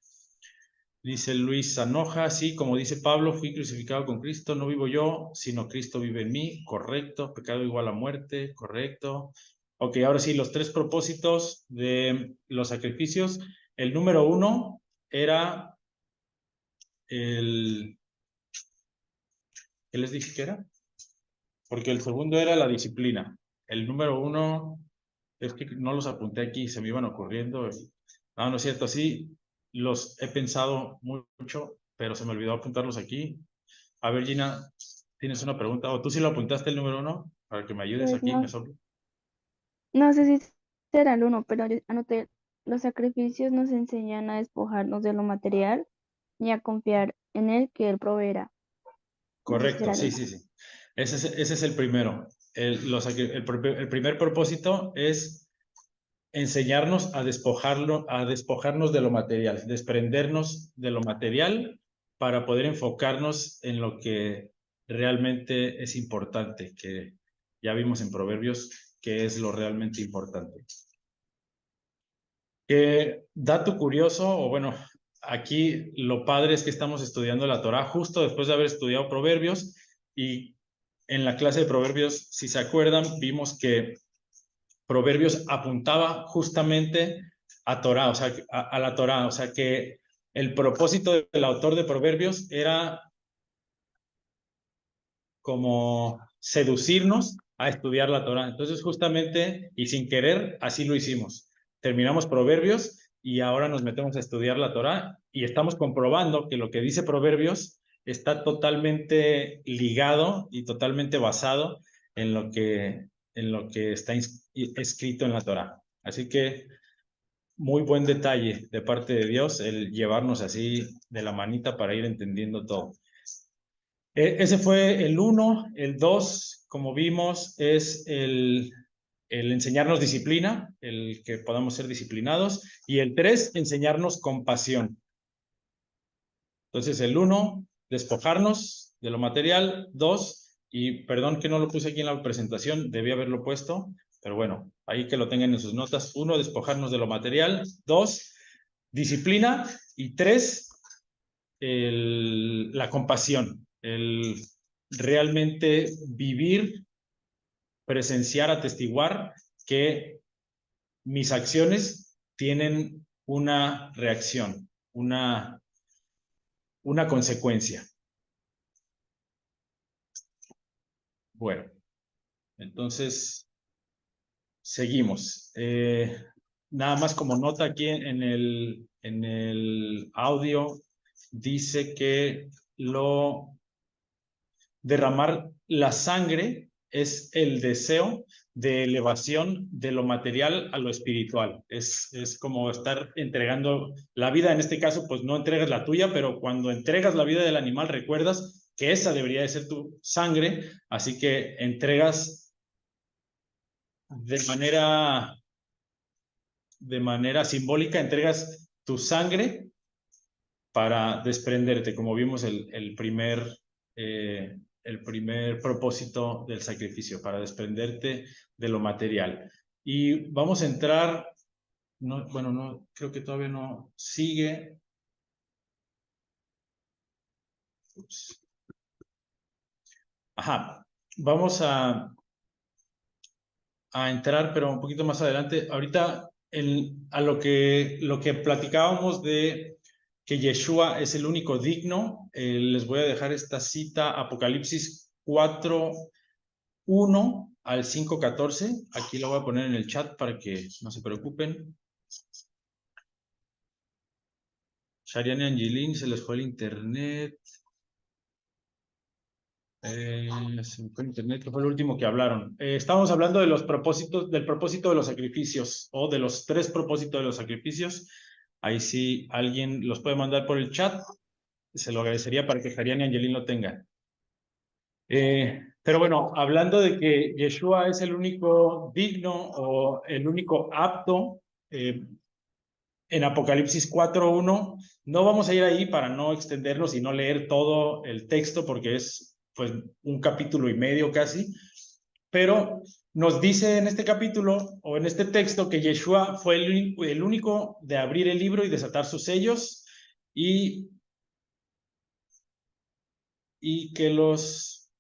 Dice Luis Sanoja, sí, como dice Pablo, fui crucificado con Cristo, no vivo yo, sino Cristo vive en mí, correcto, pecado igual a muerte, correcto. Ok, ahora sí, los tres propósitos de los sacrificios. El número 1 era ¿qué les dije que era? Porque el segundo era la disciplina. El número 1, es que no los apunté aquí, se me iban ocurriendo. No es cierto, sí, los he pensado mucho, pero se me olvidó apuntarlos aquí. A ver, Gina, ¿tienes una pregunta? ¿O tú sí lo apuntaste el número 1? Para que me ayudes Pues aquí, no, me soplo. no sé si será el uno, pero yo anoté, los sacrificios nos enseñan a despojarnos de lo material y a confiar en Él que Él proveerá. No sé si Correcto, será el sí, uno. sí, sí. Ese es el primero. El primer propósito es enseñarnos a despojarnos de lo material, desprendernos de lo material para poder enfocarnos en lo que realmente es importante, que ya vimos en Proverbios qué es lo realmente importante. Dato curioso, o bueno, aquí lo padre es que estamos estudiando la Torá justo después de haber estudiado Proverbios, y en la clase de Proverbios, si se acuerdan, vimos que Proverbios apuntaba justamente a Torá, o sea, a la Torá, o sea, que el propósito del autor de Proverbios era como seducirnos a estudiar la Torá. Entonces, justamente, y sin querer, así lo hicimos. Terminamos Proverbios y ahora nos metemos a estudiar la Torá, y estamos comprobando que lo que dice Proverbios está totalmente ligado y totalmente basado en lo que está escrito en la Torá. Así que muy buen detalle de parte de Dios el llevarnos así de la manita para ir entendiendo todo. Ese fue el 1. El 2, como vimos, es el enseñarnos disciplina, el que podamos ser disciplinados. Y el 3, enseñarnos compasión. Entonces, el 1, despojarnos de lo material. 2, y perdón que no lo puse aquí en la presentación, debí haberlo puesto, pero bueno, ahí que lo tengan en sus notas. 1, despojarnos de lo material. 2, disciplina. Y 3, la compasión, el realmente vivir, presenciar, atestiguar que mis acciones tienen una reacción, una consecuencia. Bueno, entonces seguimos. Nada más como nota aquí en el audio, dice que derramar la sangre es el deseo de elevación de lo material a lo espiritual. Es como estar entregando la vida. En este caso, pues no entregas la tuya, pero cuando entregas la vida del animal, recuerdas que esa debería de ser tu sangre, así que entregas de manera simbólica, entregas tu sangre para desprenderte, como vimos el primer propósito del sacrificio, para desprenderte de lo material. Y vamos a entrar, no, creo que todavía no sigue. Ups. Ajá, vamos a entrar, pero un poquito más adelante. Ahorita a lo que platicábamos de que Yeshua es el único digno, les voy a dejar esta cita, Apocalipsis 4:1 al 5:14. Aquí lo voy a poner en el chat para que no se preocupen. Sharian y Angelín, se les fue el internet. Se me fue el internet, que fue el último que hablaron. Estábamos hablando de del propósito de los sacrificios, o de los 3 propósitos de los sacrificios. Ahí sí, alguien los puede mandar por el chat. Se lo agradecería para que Sharian y Angelín lo tengan. Pero bueno, hablando de que Yeshua es el único digno o el único apto, en Apocalipsis 4:1, no vamos a ir ahí para no extendernos y no leer todo el texto, porque es pues 1 capítulo y medio casi, pero nos dice en este capítulo o en este texto que Yeshua fue el único de abrir el libro y desatar sus sellos, y que los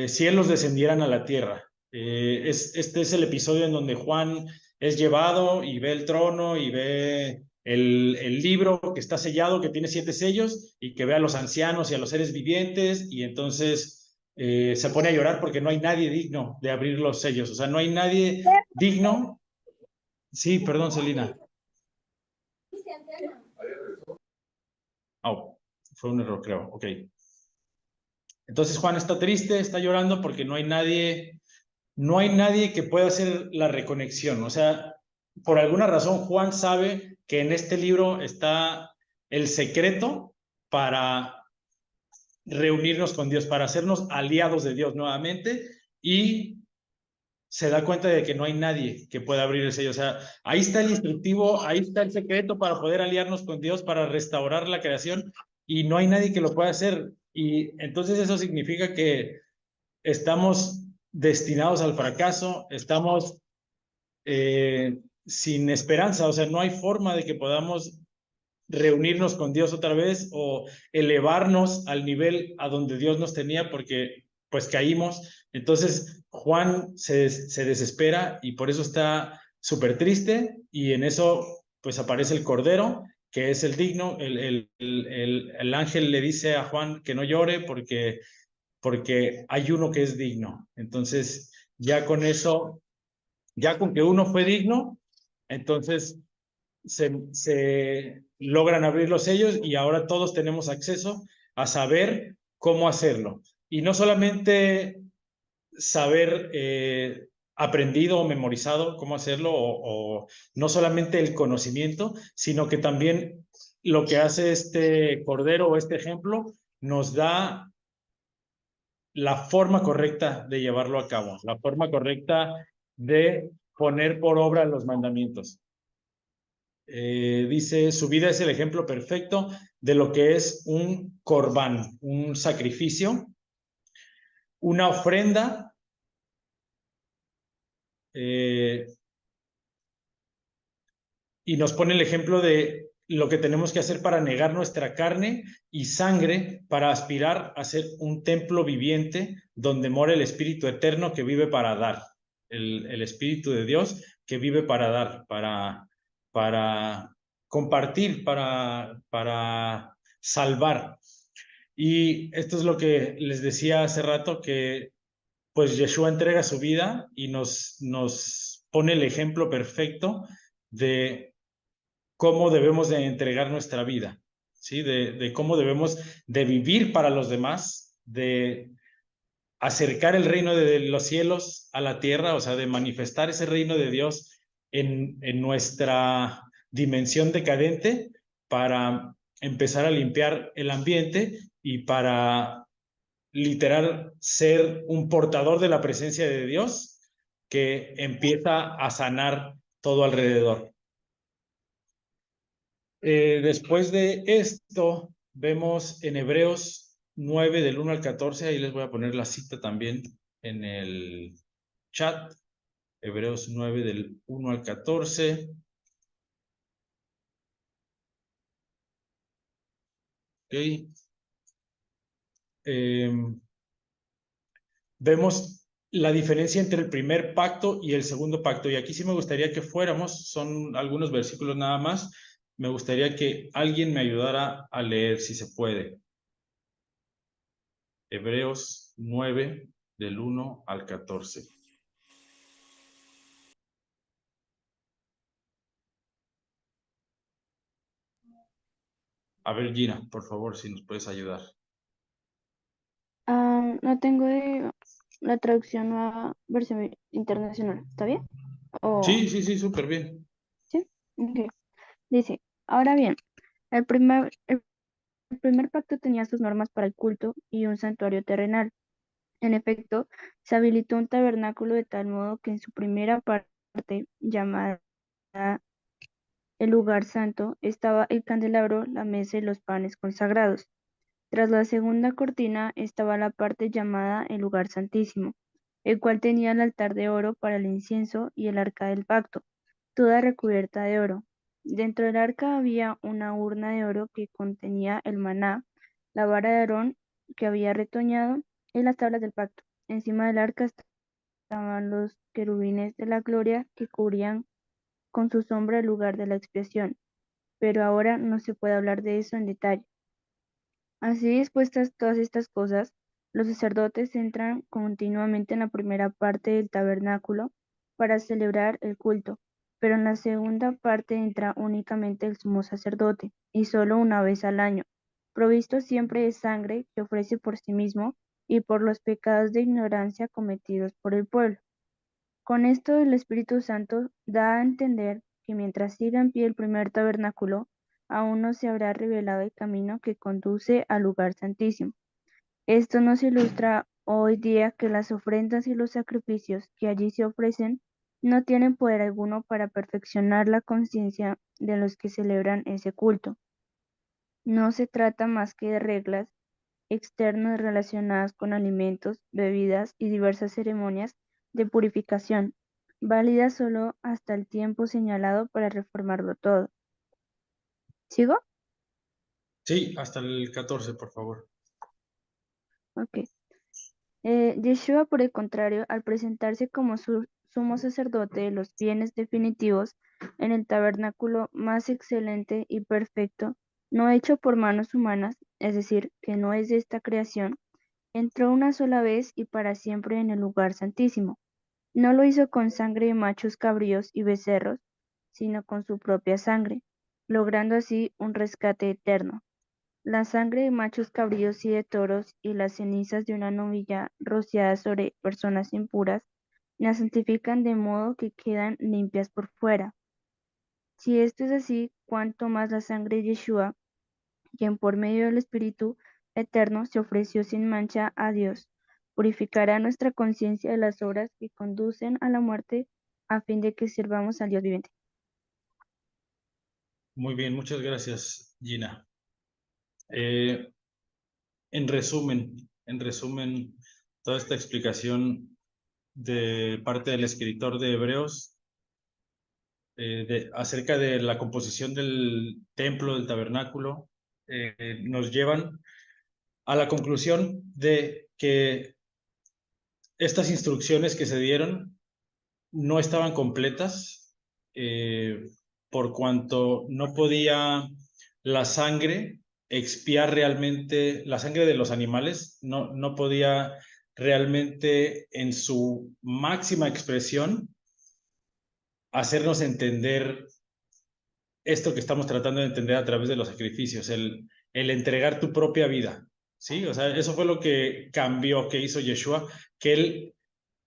cielos descendieran a la tierra. Este es el episodio en donde Juan es llevado y ve el trono y ve el libro que está sellado, que tiene 7 sellos, y que ve a los ancianos y a los seres vivientes, y entonces se pone a llorar porque no hay nadie digno de abrir los sellos. O sea, no hay nadie digno. Sí, perdón, Celina. Oh, fue un error, creo. Ok. Entonces Juan está triste, está llorando porque no hay nadie que pueda hacer la reconexión. O sea, por alguna razón Juan sabe que en este libro está el secreto para reunirnos con Dios, para hacernos aliados de Dios nuevamente, y se da cuenta de que no hay nadie que pueda abrir el sello. O sea, ahí está el instructivo, ahí está el secreto para poder aliarnos con Dios, para restaurar la creación, y no hay nadie que lo pueda hacer. Y entonces eso significa que estamos destinados al fracaso, estamos sin esperanza, o sea, no hay forma de que podamos reunirnos con Dios otra vez o elevarnos al nivel a donde Dios nos tenía porque pues caímos. Entonces Juan se desespera y por eso está súper triste y en eso pues aparece el Cordero, que es el digno. El ángel le dice a Juan que no llore porque hay uno que es digno. Entonces ya con eso, ya con que uno fue digno, entonces se logran abrir los sellos y ahora todos tenemos acceso a saber cómo hacerlo. Y no solamente saber aprendido o memorizado cómo hacerlo o no solamente el conocimiento, sino que también lo que hace este cordero o este ejemplo nos da la forma correcta de llevarlo a cabo, la forma correcta de poner por obra los mandamientos. Dice, su vida es el ejemplo perfecto de lo que es un corbán, un sacrificio, una ofrenda, y nos pone el ejemplo de lo que tenemos que hacer para negar nuestra carne y sangre para aspirar a ser un templo viviente donde mora el Espíritu Eterno que vive para dar, el Espíritu de Dios que vive para dar, para compartir, para salvar. Y esto es lo que les decía hace rato, que pues Yeshua entrega su vida y nos pone el ejemplo perfecto de cómo debemos de entregar nuestra vida, ¿sí? De cómo debemos de vivir para los demás, de acercar el reino de los cielos a la tierra, o sea, de manifestar ese reino de Dios en nuestra dimensión decadente para empezar a limpiar el ambiente y para literal ser un portador de la presencia de Dios que empieza a sanar todo alrededor. Después de esto, vemos en Hebreos 9 del 1 al 14, ahí les voy a poner la cita también en el chat, Hebreos 9 del 1 al 14. Okay. Vemos la diferencia entre el primer pacto y el segundo pacto. Y aquí sí me gustaría que fuéramos, son algunos versículos nada más, me gustaría que alguien me ayudara a leer si se puede. Hebreos 9 del 1 al 14. A ver, Gina, por favor, si nos puedes ayudar. No tengo la traducción a versión internacional, ¿está bien? Sí, súper bien. ¿Sí? Ok. Dice, ahora bien, el primer pacto tenía sus normas para el culto y un santuario terrenal. En efecto, se habilitó un tabernáculo de tal modo que en su primera parte, llamada el lugar santo, estaba el candelabro, la mesa y los panes consagrados. Tras la segunda cortina estaba la parte llamada el lugar santísimo, el cual tenía el altar de oro para el incienso y el arca del pacto, toda recubierta de oro. Dentro del arca había una urna de oro que contenía el maná, la vara de Aarón que había retoñado y las tablas del pacto. Encima del arca estaban los querubines de la gloria que cubrían con su sombra el lugar de la expiación. Pero ahora no se puede hablar de eso en detalle. Así dispuestas todas estas cosas, los sacerdotes entran continuamente en la primera parte del tabernáculo para celebrar el culto, pero en la segunda parte entra únicamente el sumo sacerdote, y solo una vez al año, provisto siempre de sangre que ofrece por sí mismo y por los pecados de ignorancia cometidos por el pueblo. Con esto el Espíritu Santo da a entender que mientras siga en pie el primer tabernáculo, aún no se habrá revelado el camino que conduce al lugar santísimo. Esto nos ilustra hoy día que las ofrendas y los sacrificios que allí se ofrecen no tienen poder alguno para perfeccionar la conciencia de los que celebran ese culto. No se trata más que de reglas externas relacionadas con alimentos, bebidas y diversas ceremonias de purificación, válidas solo hasta el tiempo señalado para reformarlo todo. ¿Sigo? Sí, hasta el 14, por favor. Ok. Yeshua, por el contrario, al presentarse como sumo sacerdote de los bienes definitivos en el tabernáculo más excelente y perfecto, no hecho por manos humanas, es decir, que no es de esta creación, entró una sola vez y para siempre en el lugar santísimo. No lo hizo con sangre de machos cabríos y becerros, sino con su propia sangre, logrando así un rescate eterno. La sangre de machos cabríos y de toros y las cenizas de una novilla rociadas sobre personas impuras las santifican de modo que quedan limpias por fuera. Si esto es así, cuánto más la sangre de Yeshua, quien por medio del Espíritu Eterno se ofreció sin mancha a Dios, purificará nuestra conciencia de las obras que conducen a la muerte a fin de que sirvamos al Dios viviente. Muy bien, muchas gracias, Gina. En resumen, toda esta explicación de parte del escritor de Hebreos acerca de la composición del templo, del tabernáculo, nos llevan a la conclusión de que estas instrucciones que se dieron no estaban completas, por cuanto no podía la sangre expiar realmente, la sangre de los animales no podía realmente en su máxima expresión hacernos entender esto que estamos tratando de entender a través de los sacrificios, el entregar tu propia vida, ¿sí? O sea, eso fue lo que cambió, que hizo Yeshua, que él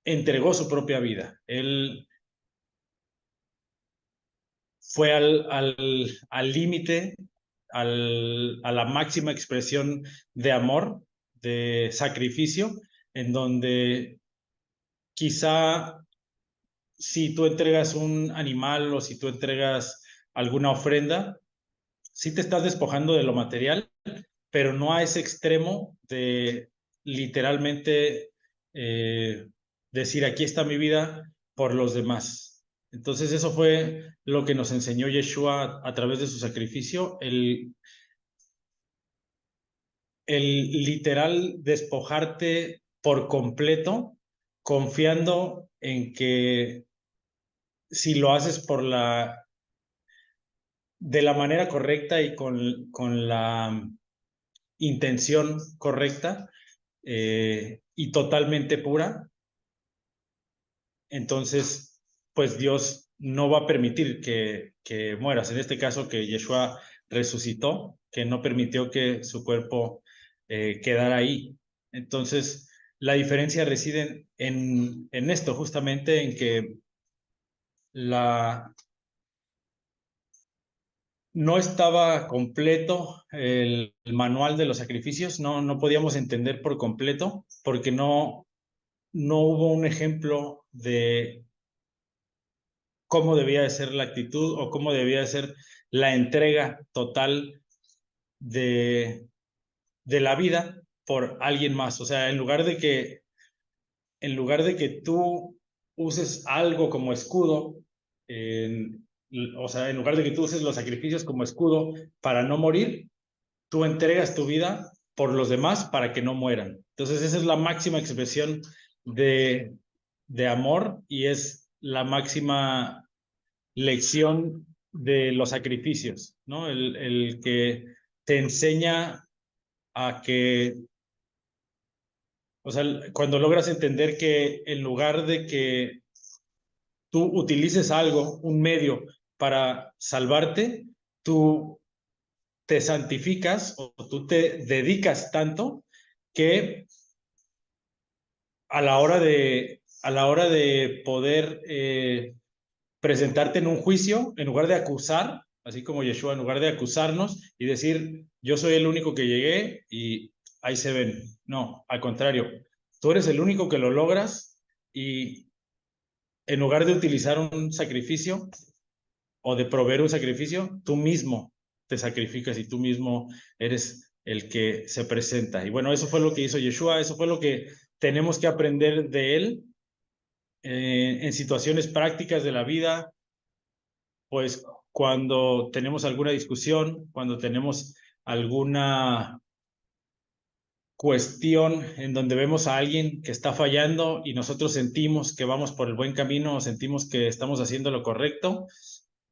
entregó su propia vida. Él fue al límite, a la máxima expresión de amor, de sacrificio, en donde quizá si tú entregas un animal o si tú entregas alguna ofrenda, sí te estás despojando de lo material, pero no a ese extremo de literalmente decir, aquí está mi vida por los demás. Entonces eso fue lo que nos enseñó Yeshua a través de su sacrificio, el literal despojarte por completo, confiando en que si lo haces de la manera correcta y con la intención correcta y totalmente pura, entonces pues Dios no va a permitir que mueras. En este caso que Yeshua resucitó, que no permitió que su cuerpo quedara ahí. Entonces la diferencia reside en esto, justamente en que no estaba completo el manual de los sacrificios, no podíamos entender por completo, porque no hubo un ejemplo de cómo debía de ser la actitud o cómo debía de ser la entrega total de la vida por alguien más. O sea, en lugar de que tú uses algo como escudo, o sea, en lugar de que tú uses los sacrificios como escudo para no morir, tú entregas tu vida por los demás para que no mueran. Entonces esa es la máxima expresión de amor y es la máxima lección de los sacrificios, ¿no? El que te enseña a que, o sea, cuando logras entender que en lugar de que tú utilices algo, un medio para salvarte, tú te santificas o tú te dedicas tanto que a la hora de poder presentarte en un juicio, en lugar de acusar, así como Yeshua, en lugar de acusarnos y decir, yo soy el único que llegué y ahí se ven. No, al contrario, tú eres el único que lo logras y en lugar de utilizar un sacrificio o de proveer un sacrificio, tú mismo te sacrificas y tú mismo eres el que se presenta. Y bueno, eso fue lo que hizo Yeshua, eso fue lo que tenemos que aprender de él en situaciones prácticas de la vida, pues cuando tenemos alguna discusión, cuando tenemos alguna cuestión en donde vemos a alguien que está fallando y nosotros sentimos que vamos por el buen camino o sentimos que estamos haciendo lo correcto,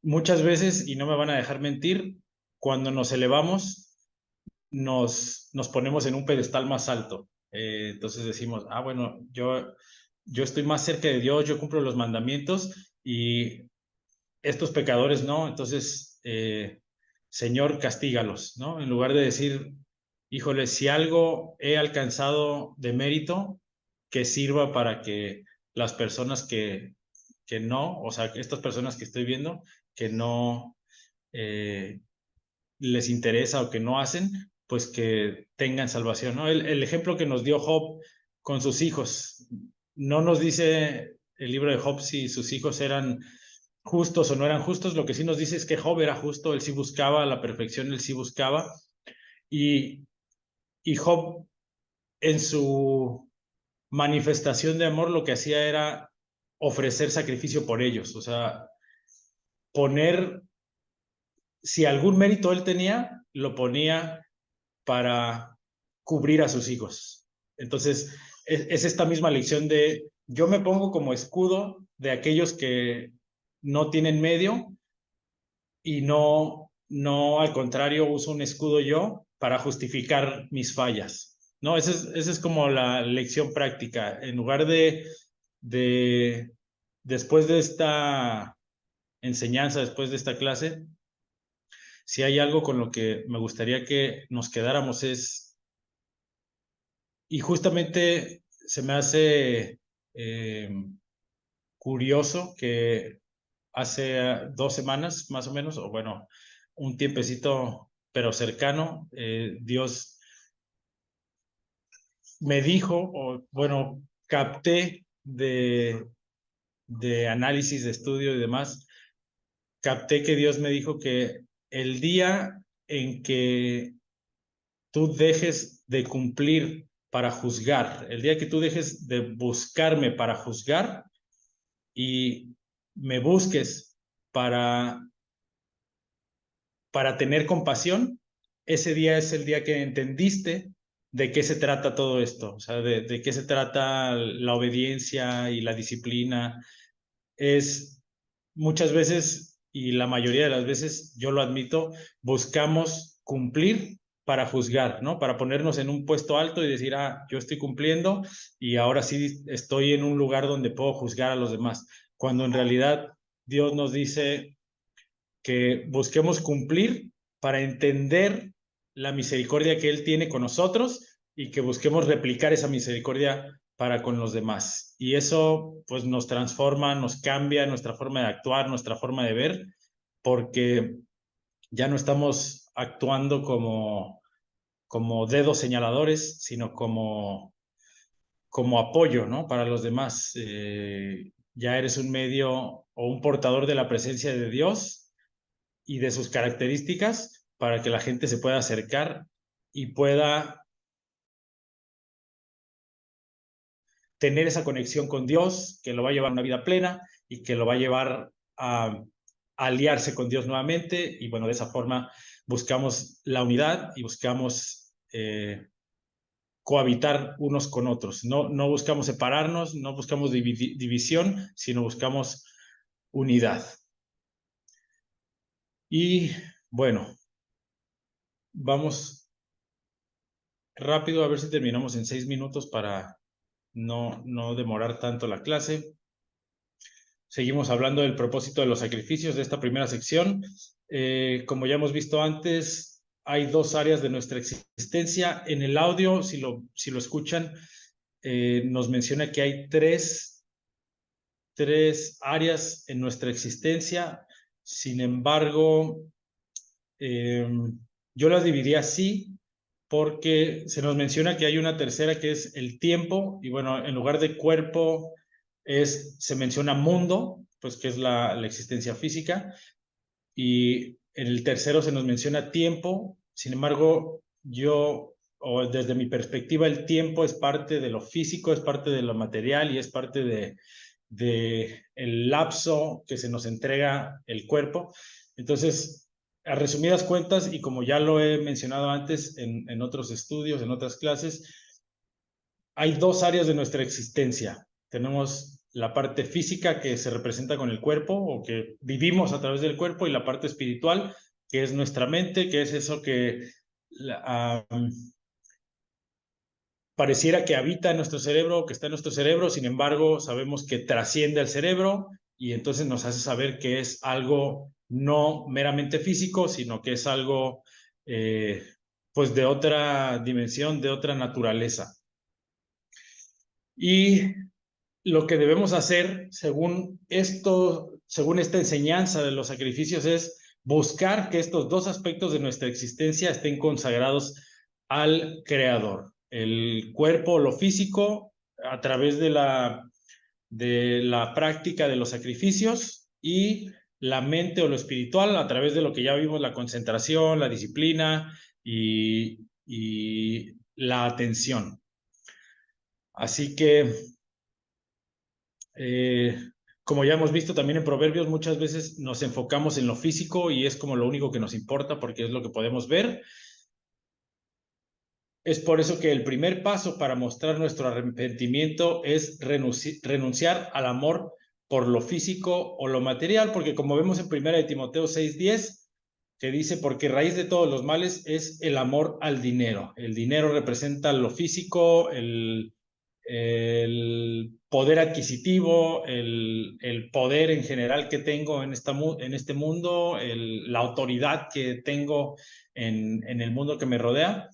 muchas veces, y no me van a dejar mentir, cuando nos elevamos, nos ponemos en un pedestal más alto. Entonces decimos, bueno, yo estoy más cerca de Dios, yo cumplo los mandamientos y estos pecadores no, entonces, Señor, castígalos, ¿no? En lugar de decir, híjole, si algo he alcanzado de mérito, que sirva para que las personas que no, o sea, estas personas que estoy viendo, que no les interesa o que no hacen, pues que tengan salvación, ¿no? El ejemplo que nos dio Job con sus hijos, no nos dice el libro de Job si sus hijos eran justos o no eran justos, lo que sí nos dice es que Job era justo, él sí buscaba la perfección, él sí buscaba, y Job en su manifestación de amor lo que hacía era ofrecer sacrificio por ellos, o sea, poner, si algún mérito él tenía, lo ponía para cubrir a sus hijos. Entonces, es esta misma lección de yo me pongo como escudo de aquellos que no tienen medio y no al contrario uso un escudo yo para justificar mis fallas. No, esa es como la lección práctica. En lugar de después de esta enseñanza, después de esta clase, si hay algo con lo que me gustaría que nos quedáramos es, y justamente se me hace curioso que hace 2 semanas más o menos, o bueno, un tiempecito pero cercano, Dios me dijo, o bueno, capté de análisis, de estudio y demás, capté que Dios me dijo que el día en que tú dejes de cumplir para juzgar, el día que tú dejes de buscarme para juzgar y me busques para tener compasión, ese día es el día que entendiste de qué se trata todo esto, o sea, de qué se trata la obediencia y la disciplina. Es muchas veces, y la mayoría de las veces, yo lo admito, buscamos cumplir para juzgar, ¿no? Para ponernos en un puesto alto y decir, yo estoy cumpliendo y ahora sí estoy en un lugar donde puedo juzgar a los demás. Cuando en realidad Dios nos dice que busquemos cumplir para entender la misericordia que Él tiene con nosotros y que busquemos replicar esa misericordia para con los demás. Y eso pues nos transforma, nos cambia nuestra forma de actuar, nuestra forma de ver, porque ya no estamos actuando como dedos señaladores, sino como apoyo, ¿no? Para los demás. Ya eres un medio o un portador de la presencia de Dios y de sus características para que la gente se pueda acercar y pueda tener esa conexión con Dios, que lo va a llevar a una vida plena y que lo va a llevar a aliarse con Dios nuevamente. Y bueno, de esa forma buscamos la unidad y buscamos cohabitar unos con otros. No buscamos separarnos, no buscamos división, sino buscamos unidad. Y bueno, vamos rápido a ver si terminamos en 6 minutos para no demorar tanto la clase. Seguimos hablando del propósito de los sacrificios de esta primera sección. Como ya hemos visto antes, hay 2 áreas de nuestra existencia. En el audio, si lo escuchan, nos menciona que hay 3 áreas en nuestra existencia. Sin embargo, yo las dividí así porque se nos menciona que hay una tercera que es el tiempo, y bueno, en lugar de cuerpo se menciona mundo, pues que es la existencia física, y en el tercero se nos menciona tiempo. Sin embargo, o desde mi perspectiva, el tiempo es parte de lo físico, es parte de lo material y es parte de el lapso que se nos entrega el cuerpo. Entonces, a resumidas cuentas, y como ya lo he mencionado antes en otros estudios, en otras clases, hay dos áreas de nuestra existencia. Tenemos la parte física que se representa con el cuerpo o que vivimos a través del cuerpo, y la parte espiritual, que es nuestra mente, que es eso que pareciera que habita en nuestro cerebro, que está en nuestro cerebro, sin embargo, sabemos que trasciende al cerebro y entonces nos hace saber que es algo no meramente físico, sino que es algo pues de otra dimensión, de otra naturaleza. Y lo que debemos hacer, según esta enseñanza de los sacrificios, es buscar que estos dos aspectos de nuestra existencia estén consagrados al Creador. El cuerpo, lo físico, a través de la práctica de los sacrificios, y la mente o lo espiritual a través de lo que ya vimos, la concentración, la disciplina y la atención. Así que como ya hemos visto también en Proverbios, muchas veces nos enfocamos en lo físico y es como lo único que nos importa porque es lo que podemos ver. Es por eso que el primer paso para mostrar nuestro arrepentimiento es renunciar al amor por lo físico o lo material, porque como vemos en 1 Timoteo 6:10, que dice, porque raíz de todos los males es el amor al dinero. El dinero representa lo físico, el poder adquisitivo, el poder en general que tengo en este mundo, la autoridad que tengo en el mundo que me rodea,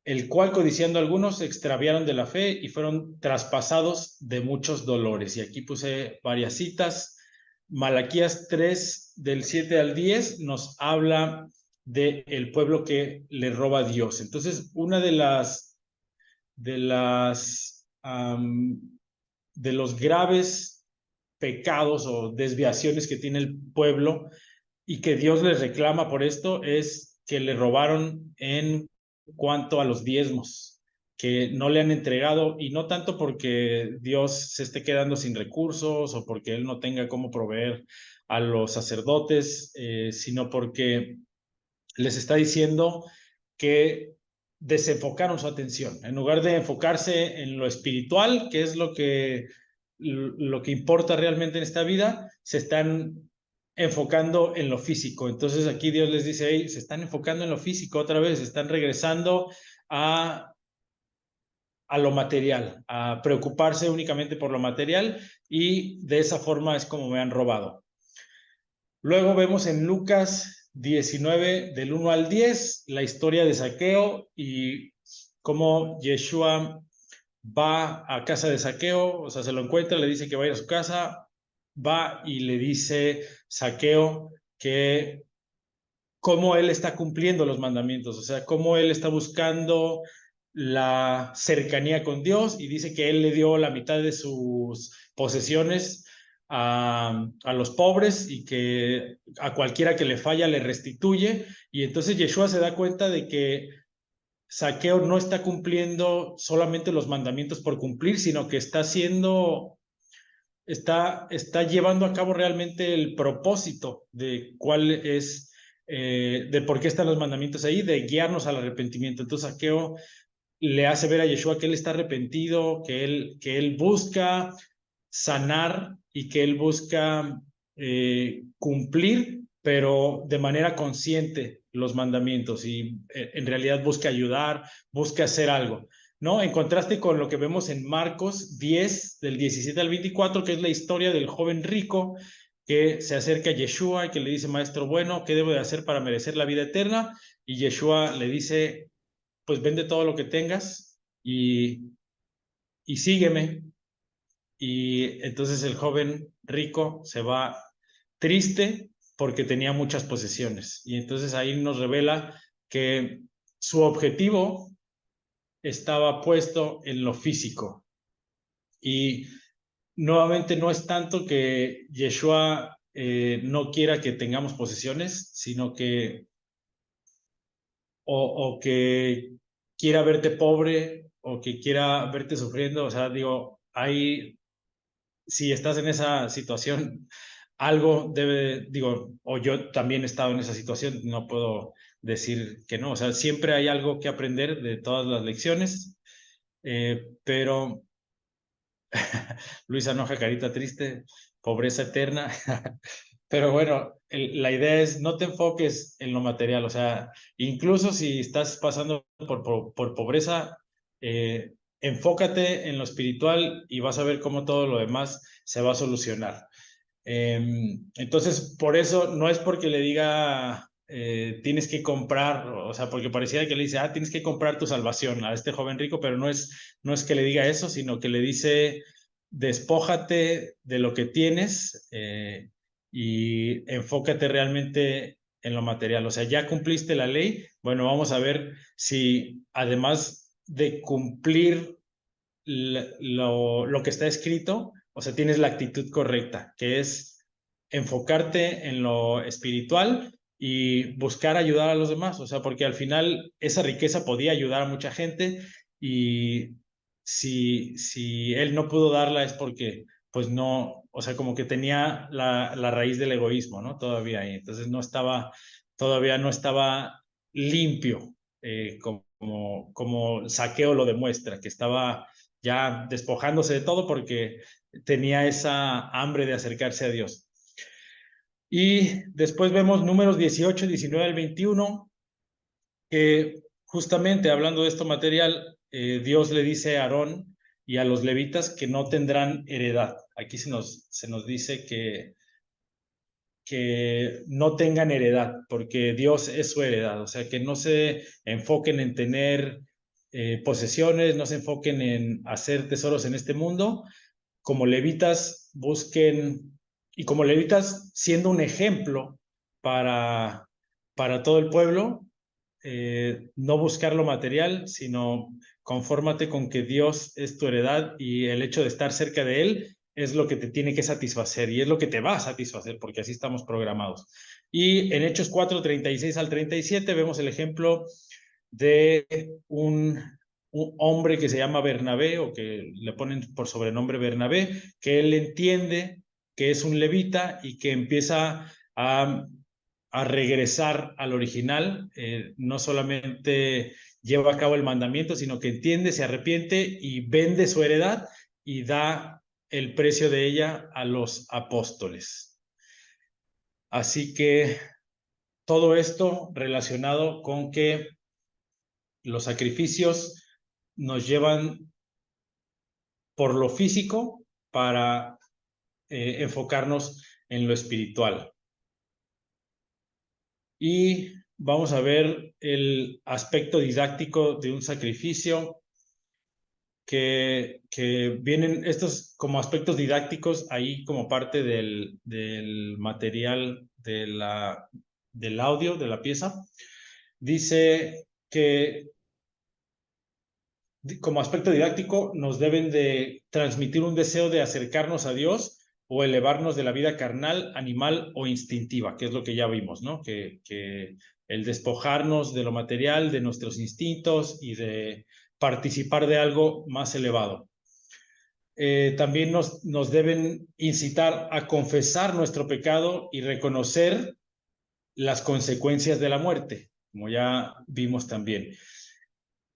el cual codiciando algunos se extraviaron de la fe y fueron traspasados de muchos dolores. Y aquí puse varias citas. Malaquías 3, del 7 al 10, nos habla del pueblo que le roba a Dios. Entonces, una de los graves pecados o desviaciones que tiene el pueblo y que Dios les reclama por esto es que le robaron en cuanto a los diezmos, que no le han entregado, y no tanto porque Dios se esté quedando sin recursos o porque Él no tenga cómo proveer a los sacerdotes, sino porque les está diciendo que desenfocaron su atención. En lugar de enfocarse en lo espiritual, que es lo que importa realmente en esta vida, se están enfocando en lo físico. Entonces aquí Dios les dice, hey, se están enfocando en lo físico otra vez, están regresando a lo material, a preocuparse únicamente por lo material, y de esa forma es como me han robado. Luego vemos en Lucas 19, del 1 al 10, la historia de Zaqueo y cómo Yeshua va a casa de Zaqueo, o sea, se lo encuentra, le dice que va a ir a su casa, va y le dice Zaqueo que cómo él está cumpliendo los mandamientos, o sea, cómo él está buscando la cercanía con Dios, y dice que él le dio la mitad de sus posesiones a los pobres y que a cualquiera que le falla le restituye. Y entonces Yeshua se da cuenta de que Zaqueo no está cumpliendo solamente los mandamientos por cumplir, sino que está llevando a cabo realmente el propósito de cuál es, de por qué están los mandamientos ahí, de guiarnos al arrepentimiento. Entonces Zaqueo le hace ver a Yeshua que él está arrepentido, que él busca sanar y que él busca cumplir, pero de manera consciente, los mandamientos, y en realidad busca ayudar, busca hacer algo, ¿no? En contraste con lo que vemos en Marcos 10, del 17 al 24, que es la historia del joven rico que se acerca a Yeshua y que le dice, maestro bueno, ¿qué debo de hacer para merecer la vida eterna? Y Yeshua le dice, pues vende todo lo que tengas y sígueme. Y entonces el joven rico se va triste porque tenía muchas posesiones. Y entonces ahí nos revela que su objetivo estaba puesto en lo físico. Y nuevamente no es tanto que Yeshua no quiera que tengamos posesiones, sino que o que quiera verte pobre o que quiera verte sufriendo. O sea, digo, si estás en esa situación, algo debe, digo, o yo también he estado en esa situación, no puedo decir que no. O sea, siempre hay algo que aprender de todas las lecciones, pero Luisa enoja, carita triste, pobreza eterna. Pero bueno, la idea es no te enfoques en lo material, o sea, incluso si estás pasando por pobreza, enfócate en lo espiritual y vas a ver cómo todo lo demás se va a solucionar. Entonces, por eso no es porque le diga tienes que comprar, o sea, porque parecía que le dice, tienes que comprar tu salvación a este joven rico, pero no es que le diga eso, sino que le dice, despójate de lo que tienes y enfócate realmente en lo material. O sea, ya cumpliste la ley, bueno, vamos a ver si además de cumplir lo que está escrito, o sea, tienes la actitud correcta, que es enfocarte en lo espiritual y buscar ayudar a los demás, o sea, porque al final esa riqueza podía ayudar a mucha gente y si él no pudo darla es porque, pues no, o sea, como que tenía la raíz del egoísmo, ¿no? Todavía ahí, entonces todavía no estaba limpio, como Saqueo lo demuestra, que estaba ya despojándose de todo porque tenía esa hambre de acercarse a Dios. Y después vemos números 18, 19 al 21, que justamente hablando de esto material, Dios le dice a Aarón y a los levitas que no tendrán heredad. Aquí se nos dice que no tengan heredad, porque Dios es su heredad, o sea, que no se enfoquen en tener posesiones, no se enfoquen en hacer tesoros en este mundo, como levitas busquen, y como levitas siendo un ejemplo para, para todo el pueblo, no buscar lo material, sino confórmate con que Dios es tu heredad y el hecho de estar cerca de Él es lo que te tiene que satisfacer y es lo que te va a satisfacer, porque así estamos programados. Y en Hechos 4, 36 al 37 vemos el ejemplo de un hombre que se llama Bernabé, o que le ponen por sobrenombre Bernabé, que él entiende que es un levita y que empieza a regresar al original, no solamente lleva a cabo el mandamiento, sino que entiende, se arrepiente y vende su heredad y da el precio de ella a los apóstoles. Así que todo esto relacionado con que los sacrificios nos llevan por lo físico para enfocarnos en lo espiritual. Y vamos a ver el aspecto didáctico de un sacrificio que vienen estos como aspectos didácticos ahí como parte del material del audio, de la pieza. Dice que como aspecto didáctico nos deben de transmitir un deseo de acercarnos a Dios o elevarnos de la vida carnal, animal o instintiva, que es lo que ya vimos, ¿no? Que el despojarnos de lo material, de nuestros instintos y de participar de algo más elevado. También nos deben incitar a confesar nuestro pecado y reconocer las consecuencias de la muerte, como ya vimos también.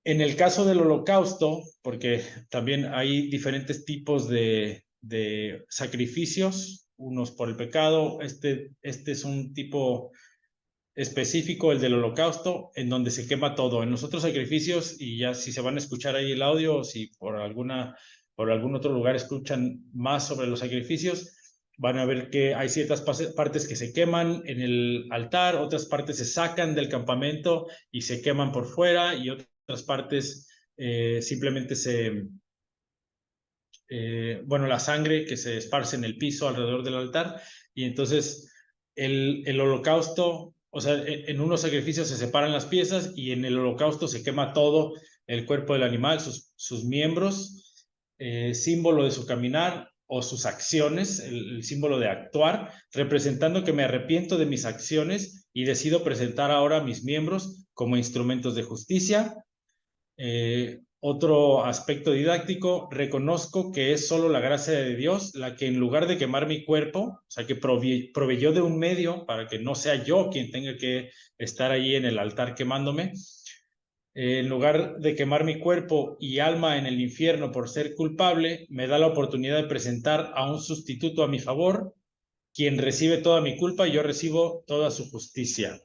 En el caso del holocausto, porque también hay diferentes tipos de sacrificios, unos por el pecado, este es un tipo específico, el del holocausto, en donde se quema todo. En los otros sacrificios, y ya si se van a escuchar ahí el audio, o si por algún otro lugar escuchan más sobre los sacrificios, van a ver que hay ciertas partes que se queman en el altar, otras partes se sacan del campamento y se queman por fuera, y otras partes simplemente bueno, la sangre que se esparce en el piso alrededor del altar, y entonces el holocausto, o sea, en unos sacrificios se separan las piezas y en el holocausto se quema todo el cuerpo del animal, sus miembros, símbolo de su caminar o sus acciones, el símbolo de actuar, representando que me arrepiento de mis acciones y decido presentar ahora a mis miembros como instrumentos de justicia. Otro aspecto didáctico, reconozco que es solo la gracia de Dios la que en lugar de quemar mi cuerpo, o sea, que proveyó de un medio para que no sea yo quien tenga que estar ahí en el altar quemándome, en lugar de quemar mi cuerpo y alma en el infierno por ser culpable, me da la oportunidad de presentar a un sustituto a mi favor, quien recibe toda mi culpa y yo recibo toda su justicia.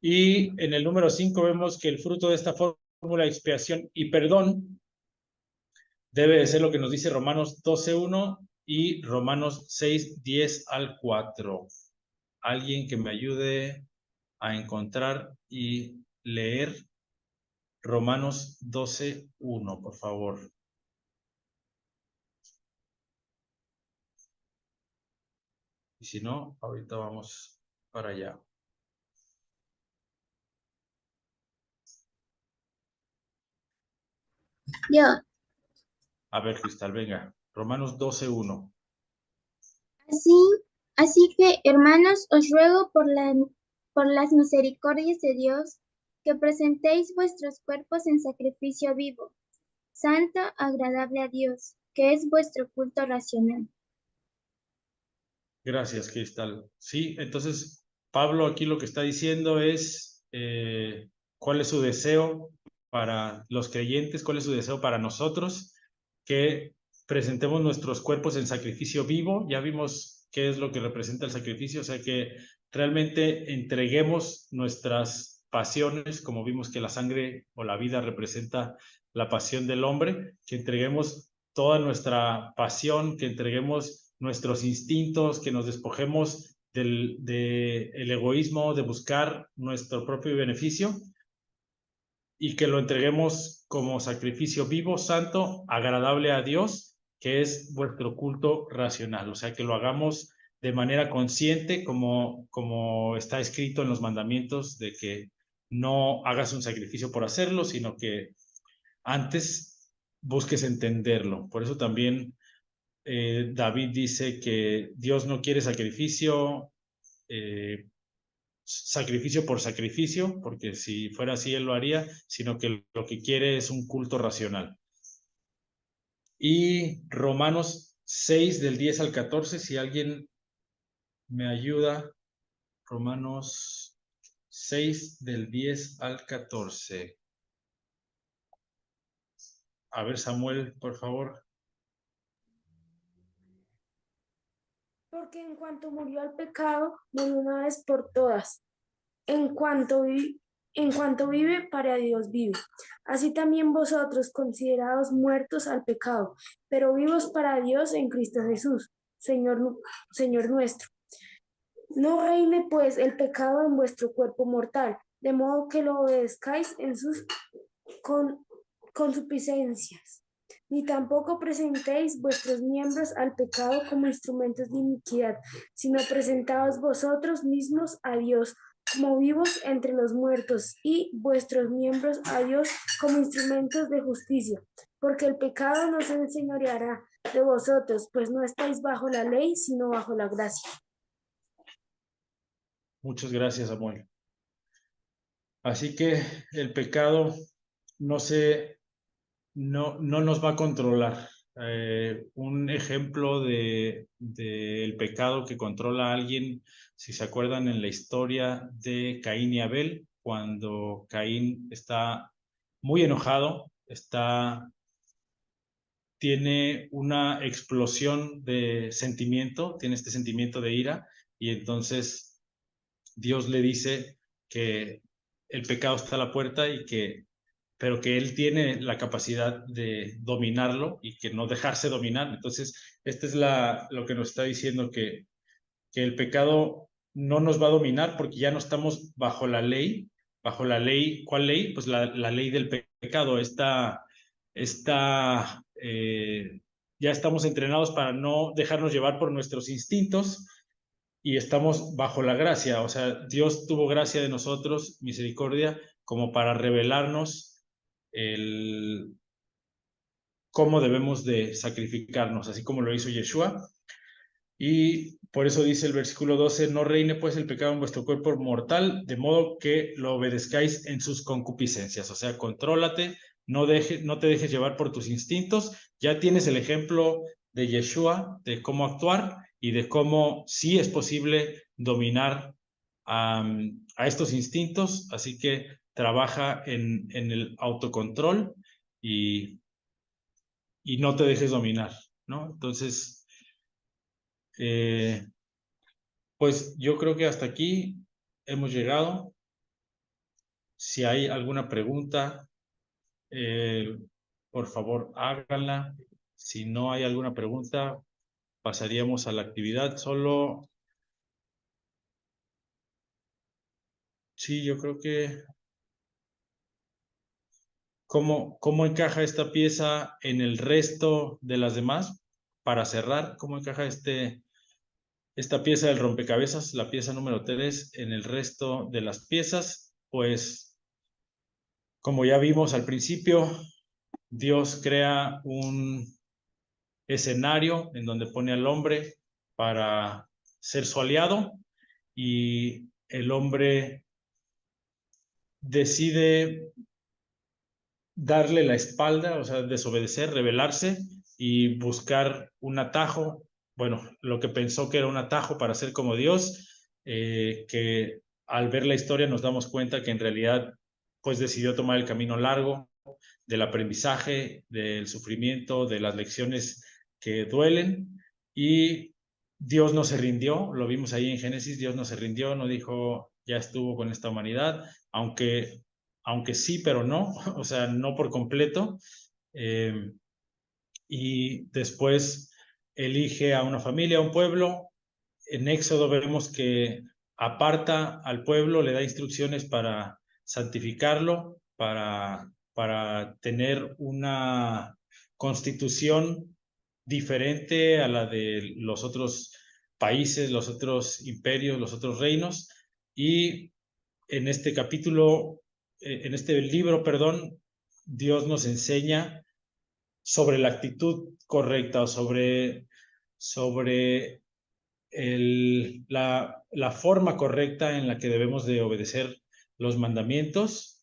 Y en el número 5 vemos que el fruto de esta fórmula de expiación y perdón debe de ser lo que nos dice Romanos 12:1 y Romanos 6:10 al 4. Alguien que me ayude a encontrar y leer Romanos 12:1, por favor. Y si no, ahorita vamos para allá. Yo, A ver, Cristal, venga. Romanos 12:1. así que, hermanos, os ruego por las misericordias de Dios, que presentéis vuestros cuerpos en sacrificio vivo, santo, agradable a Dios, que es vuestro culto racional. Gracias, Cristal. Sí, entonces Pablo aquí lo que está diciendo es cuál es su deseo para los creyentes, cuál es su deseo para nosotros, que presentemos nuestros cuerpos en sacrificio vivo. Ya vimos qué es lo que representa el sacrificio, o sea, que realmente entreguemos nuestras pasiones, como vimos que la sangre o la vida representa la pasión del hombre, que entreguemos toda nuestra pasión, que entreguemos nuestros instintos, que nos despojemos del egoísmo, de buscar nuestro propio beneficio y que lo entreguemos como sacrificio vivo, santo, agradable a Dios, que es vuestro culto racional. O sea, que lo hagamos de manera consciente, como está escrito en los mandamientos, de que no hagas un sacrificio por hacerlo, sino que antes busques entenderlo. Por eso también David dice que Dios no quiere sacrificio por sacrificio, porque si fuera así él lo haría, sino que lo que quiere es un culto racional. Y Romanos 6 del 10 al 14, si alguien me ayuda, Romanos 6 del 10 al 14. A ver, Samuel, por favor. Porque en cuanto murió el pecado, murió una vez por todas. En cuanto vive, para Dios vive. Así también vosotros, considerados muertos al pecado, pero vivos para Dios en Cristo Jesús, Señor nuestro. No reine pues el pecado en vuestro cuerpo mortal, de modo que lo obedezcáis en sus concupiscencias, ni tampoco presentéis vuestros miembros al pecado como instrumentos de iniquidad, sino presentaos vosotros mismos a Dios como vivos entre los muertos y vuestros miembros a Dios como instrumentos de justicia, porque el pecado no se enseñoreará de vosotros, pues no estáis bajo la ley, sino bajo la gracia. Muchas gracias, Samuel. Así que el pecado no nos va a controlar. Un ejemplo del pecado que controla a alguien, si se acuerdan en la historia de Caín y Abel, cuando Caín está muy enojado, tiene una explosión de sentimiento, tiene este sentimiento de ira, y entonces Dios le dice que el pecado está a la puerta pero que él tiene la capacidad de dominarlo y que no dejarse dominar. Entonces, esta es lo que nos está diciendo, que el pecado no nos va a dominar porque ya no estamos bajo la ley. Bajo la ley, ¿cuál ley? Pues la ley del pecado. Ya estamos entrenados para no dejarnos llevar por nuestros instintos y estamos bajo la gracia. O sea, Dios tuvo gracia de nosotros, misericordia, como para revelarnos cómo debemos de sacrificarnos, así como lo hizo Yeshua. Y por eso dice el versículo 12, no reine pues el pecado en vuestro cuerpo mortal, de modo que lo obedezcáis en sus concupiscencias. O sea, contrólate, no te dejes llevar por tus instintos. Ya tienes el ejemplo de Yeshua, de cómo actuar y de cómo sí es posible dominar a estos instintos. Así que trabaja en el autocontrol y no te dejes dominar, ¿no? Entonces, pues yo creo que hasta aquí hemos llegado. Si hay alguna pregunta, por favor, háganla. Si no hay alguna pregunta, pasaríamos a la actividad. Solo, sí, yo creo que, ¿cómo encaja esta pieza en el resto de las demás? Para cerrar, ¿cómo encaja esta pieza del rompecabezas, la pieza número 3, en el resto de las piezas? Pues, como ya vimos al principio, Dios crea un escenario en donde pone al hombre para ser su aliado y el hombre decide darle la espalda, o sea, desobedecer, rebelarse y buscar un atajo, bueno, lo que pensó que era un atajo para ser como Dios, que al ver la historia nos damos cuenta que en realidad pues decidió tomar el camino largo del aprendizaje, del sufrimiento, de las lecciones que duelen, y Dios no se rindió, lo vimos ahí en Génesis, Dios no se rindió, no dijo ya estuvo con esta humanidad, aunque sí, pero no, o sea, no por completo. Y después elige a una familia, a un pueblo. En Éxodo vemos que aparta al pueblo, le da instrucciones para santificarlo, para tener una constitución diferente a la de los otros países, los otros imperios, los otros reinos. Y en este capítulo, en este libro, perdón, Dios nos enseña sobre la actitud correcta, sobre la forma correcta en la que debemos de obedecer los mandamientos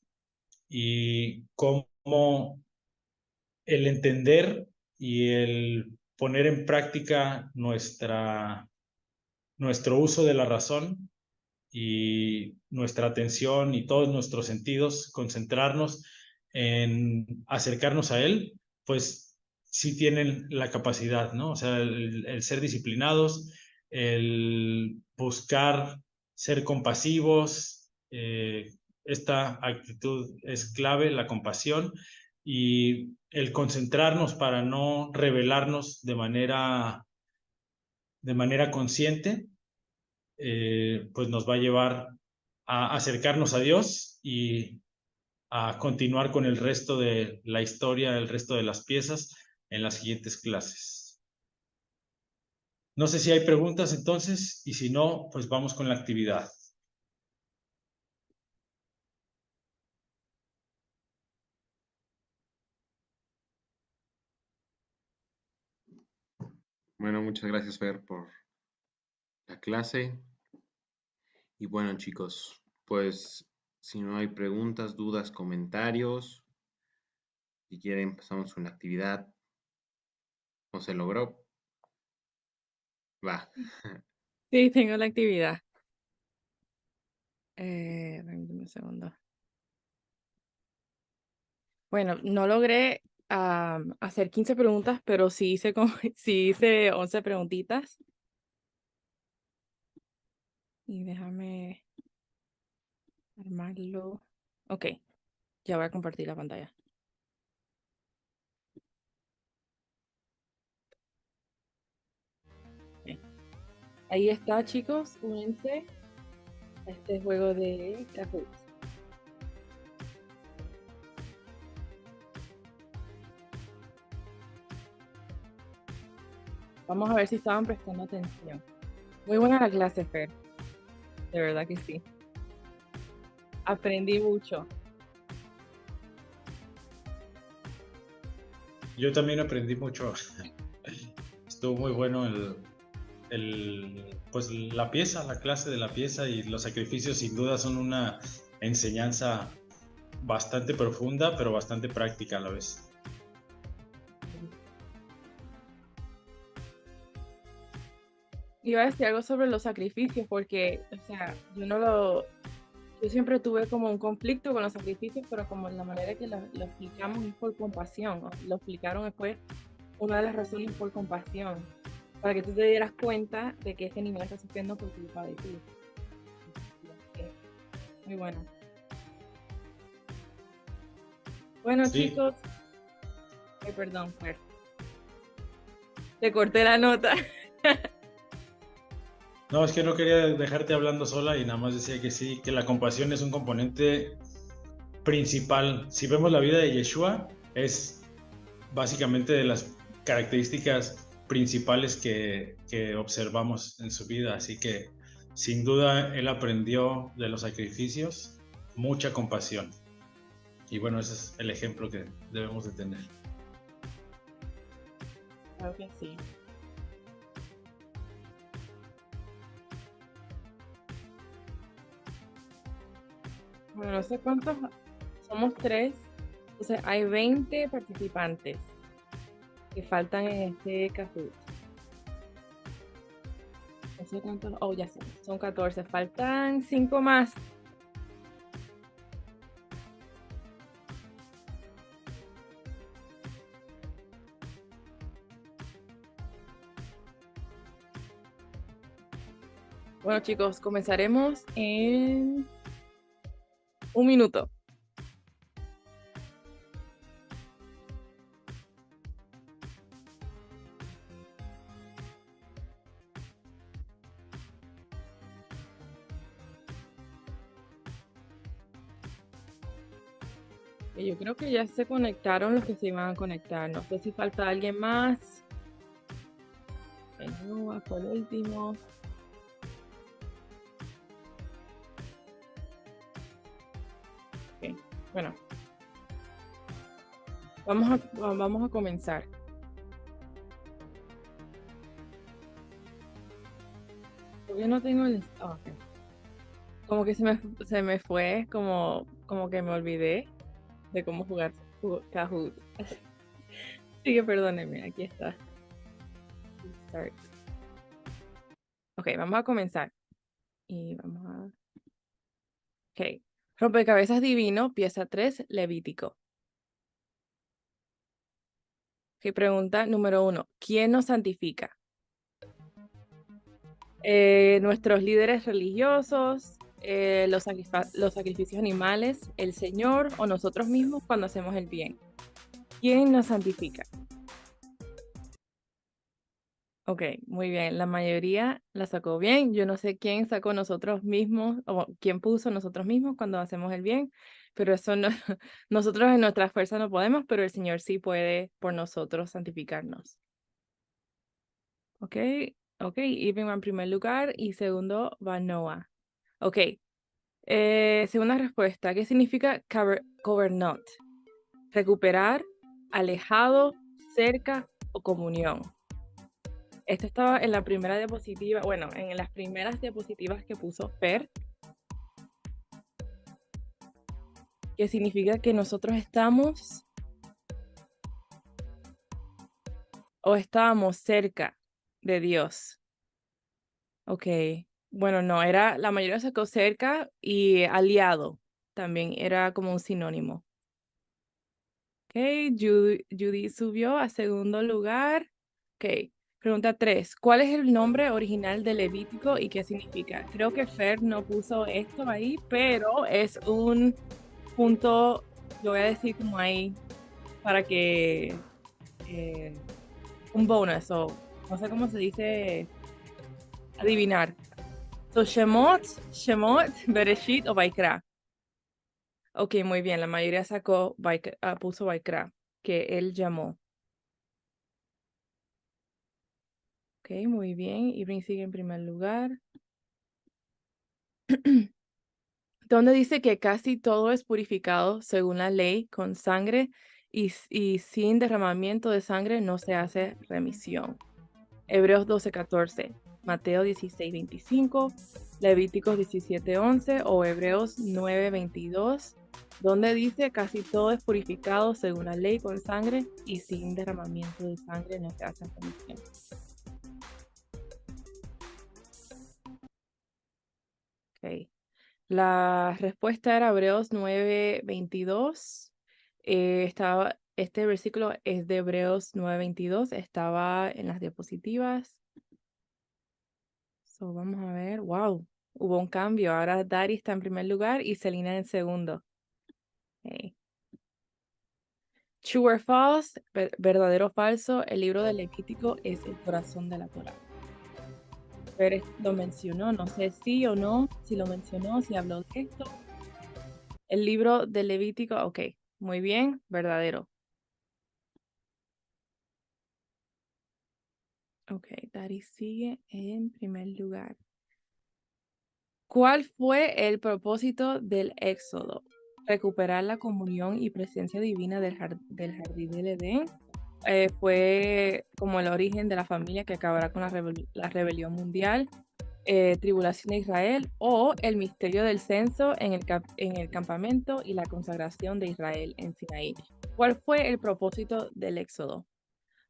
y cómo el entender y el poner en práctica nuestro uso de la razón y nuestra atención y todos nuestros sentidos, concentrarnos en acercarnos a Él, pues sí tienen la capacidad, ¿no? O sea, el ser disciplinados, el buscar ser compasivos, esta actitud es clave, la compasión y el concentrarnos para no rebelarnos de manera consciente, pues nos va a llevar a acercarnos a Dios y a continuar con el resto de la historia, el resto de las piezas en las siguientes clases. No sé si hay preguntas entonces, y si no, pues vamos con la actividad. Bueno, muchas gracias, Fer, por la clase. Y bueno, chicos, pues si no hay preguntas, dudas, comentarios, si quieren empezamos con la actividad. ¿No se logró? Va. Sí, tengo la actividad. Permíteme un segundo. Bueno, no logré hacer 15 preguntas, pero sí hice, sí hice 11 preguntitas. Y déjame armarlo. Ok, ya voy a compartir la pantalla. Ok. Ahí está, chicos. Únense a este juego de Kahoot. Vamos a ver si estaban prestando atención. Muy buena la clase, Fer. De verdad que sí. Aprendí mucho. Yo también aprendí mucho. Estuvo muy bueno pues la pieza, la clase de la pieza, y los sacrificios sin duda son una enseñanza bastante profunda, pero bastante práctica a la vez. Iba a decir algo sobre los sacrificios porque, o sea, yo siempre tuve como un conflicto con los sacrificios, pero como la manera que lo explicamos es por compasión, ¿no? Lo explicaron después, una de las razones por compasión, para que tú te dieras cuenta de que ese niño está sufriendo por culpa de ti. Muy bueno. Bueno, Sí. chicos. Ay, perdón, Fer. Te corté la nota. No, es que no quería dejarte hablando sola y nada más decía que sí, que la compasión es un componente principal. Si vemos la vida de Yeshua, es básicamente de las características principales que observamos en su vida. Así que sin duda él aprendió de los sacrificios mucha compasión. Y bueno, ese es el ejemplo que debemos de tener. Claro que sí. Bueno, no sé cuántos, somos 3, entonces hay 20 participantes que faltan en este Kahoot. No sé cuántos, oh ya sé, son 14, faltan 5 más. Bueno chicos, comenzaremos en 1 minuto. Yo creo que ya se conectaron los que se iban a conectar. No sé si falta alguien más. No, fue el último. Okay. Bueno. Vamos a comenzar. Yo no tengo el... Oh, okay. Como que se me fue, como que me olvidé de cómo jugar Kahoot. Así que perdónenme, aquí está. Start. Ok, vamos a comenzar. Y vamos a... Ok. Rompecabezas divino, pieza 3, Levítico. Ok, pregunta número 1. ¿Quién nos santifica? Nuestros líderes religiosos, los sacrificios animales, el Señor o nosotros mismos cuando hacemos el bien. ¿Quién nos santifica? Ok, muy bien. La mayoría la sacó bien. Yo no sé quién sacó nosotros mismos o quién puso nosotros mismos cuando hacemos el bien, pero eso no, nosotros en nuestra fuerza no podemos, pero el Señor sí puede por nosotros santificarnos. Ok, Irving va en primer lugar y segundo va Noah. Ok, segunda respuesta. ¿Qué significa covernot? Recuperar, alejado, cerca o comunión. Esto estaba en la primera diapositiva, bueno, en las primeras diapositivas que puso Fer, que significa que nosotros estamos o estábamos cerca de Dios. Ok, bueno, no, era, la mayoría sacó cerca y aliado, también era como un sinónimo. Ok, Judy subió a segundo lugar. Ok. Pregunta 3. ¿Cuál es el nombre original de Levítico y qué significa? Creo que Fer no puso esto ahí, pero es un punto, yo voy a decir como ahí, para que, un bonus, o no sé cómo se dice, adivinar. So, Shemot, Bereshit o Vaikra. Ok, muy bien, la mayoría sacó, puso Vaikra, que él llamó. Ok, muy bien. Irving sigue en primer lugar. Donde dice que casi todo es purificado según la ley con sangre y sin derramamiento de sangre no se hace remisión. Hebreos 12:14. Mateo 16:25, Levíticos 17:11 o Hebreos 9:22, donde dice casi todo es purificado según la ley con sangre y sin derramamiento de sangre no se hace comisión. Okay. La respuesta era Hebreos 9:22. Este versículo es de Hebreos 9:22. Estaba en las diapositivas. So, vamos a ver. Wow, hubo un cambio. Ahora Dari está en primer lugar y Selena en segundo. Okay. True or false, verdadero o falso, el libro del Levítico es el corazón de la Torá. Pérez lo mencionó, no sé si o no, si lo mencionó, si habló de esto. El libro del Levítico, ok, muy bien, verdadero. Ok, Dari sigue en primer lugar. ¿Cuál fue el propósito del Éxodo? Recuperar la comunión y presencia divina del jardín del Edén. Fue como el origen de la familia que acabará con la rebelión mundial, tribulación de Israel, o el misterio del censo en el campamento y la consagración de Israel en Sinaí. ¿Cuál fue el propósito del Éxodo?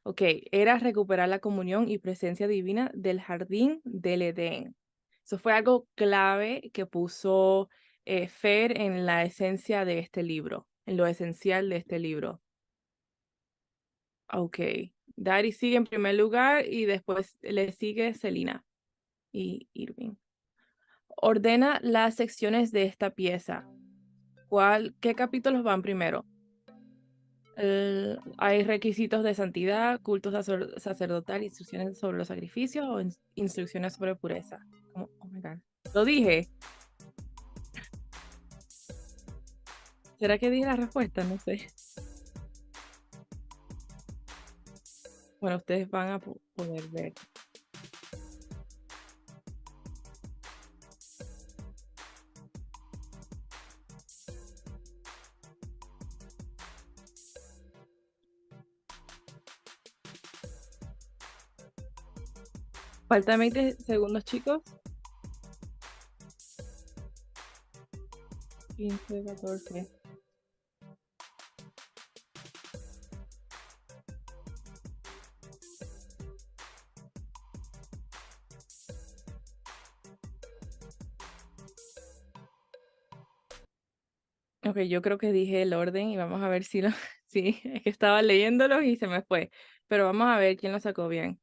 Ok, era recuperar la comunión y presencia divina del jardín del Edén. Eso fue algo clave que puso Fer en la esencia de este libro, en lo esencial de este libro. Ok, Dari sigue en primer lugar y después le sigue Selena y Irving. Ordena las secciones de esta pieza. ¿Qué capítulos van primero? Hay requisitos de santidad, culto sacerdotal, instrucciones sobre los sacrificios o instrucciones sobre pureza. Oh my God. Lo dije. ¿Será que dije la respuesta? No sé. Bueno, ustedes van a poder ver. Faltan 20 segundos, chicos. 15, 14. Ok, yo creo que dije el orden y vamos a ver si lo... Sí, es que estaba leyéndolos y se me fue. Pero vamos a ver quién lo sacó bien.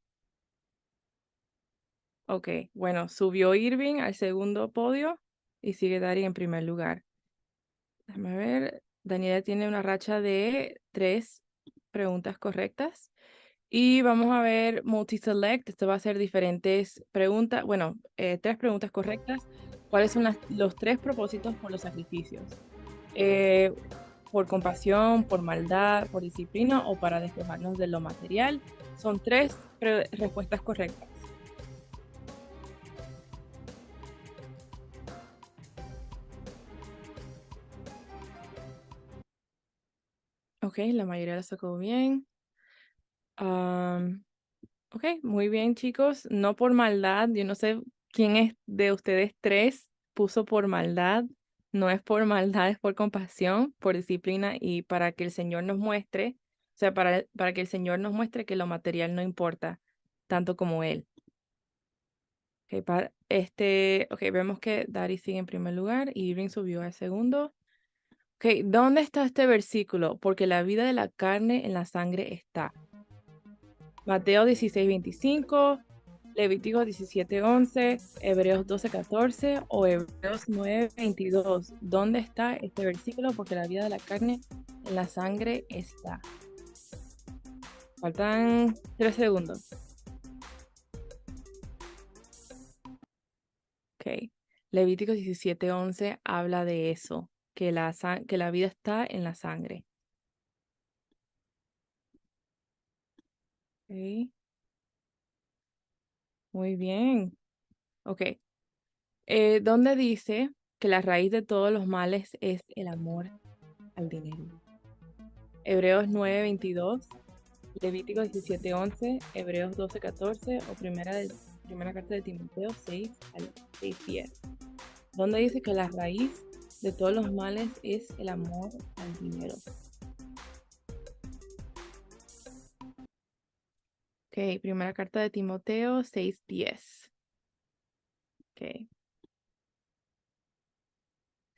Ok, bueno, subió Irving al segundo podio y sigue Dari en primer lugar. Déjame ver. Daniela tiene una racha de 3 preguntas correctas. Y vamos a ver multi-select. Esto va a ser diferentes preguntas. Bueno, 3 preguntas correctas. ¿Cuáles son los 3 propósitos por los sacrificios? Por compasión, por maldad, por disciplina o para despojarnos de lo material. Son 3 respuestas correctas. Ok, la mayoría la sacó bien. Ok, muy bien, chicos. No por maldad. Yo no sé quién es de ustedes 3 puso por maldad. No es por maldad, es por compasión, por disciplina y para que el Señor nos muestre, o sea, para que el Señor nos muestre que lo material no importa tanto como Él. Ok, vemos que Dari sigue en primer lugar y Irving subió al segundo. Ok, ¿dónde está este versículo? Porque la vida de la carne en la sangre está. Mateo 16:25, Levítico 17:11, Hebreos 12:14 o Hebreos 9:22. ¿Dónde está este versículo? Porque la vida de la carne en la sangre está. Faltan 3 segundos. Ok. Levítico 17:11 habla de eso, que la vida está en la sangre. Ok. Muy bien. Ok. ¿Dónde dice que la raíz de todos los males es el amor al dinero? Hebreos 9:22, Levítico 17:11, Hebreos 12:14 o Primera de primera carta de Timoteo 6 al 6:10. Donde dice que la raíz de todos los males es el amor al dinero. Ok, primera carta de Timoteo 6:10. Ok.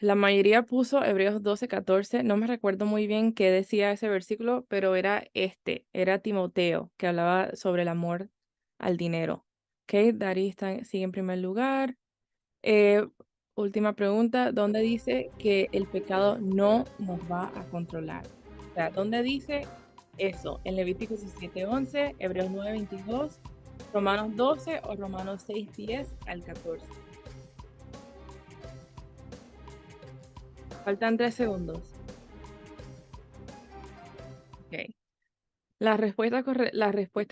La mayoría puso Hebreos 12:14. No me recuerdo muy bien qué decía ese versículo, pero era Timoteo, que hablaba sobre el amor al dinero. Ok, Dari sigue en primer lugar. Última pregunta, ¿dónde dice que el pecado no nos va a controlar? O sea, ¿dónde dice eso? ¿En Levítico 17:11, Hebreos 9:22, Romanos 12 o Romanos 6:10 al 14? Faltan 3 segundos. Ok. La respuesta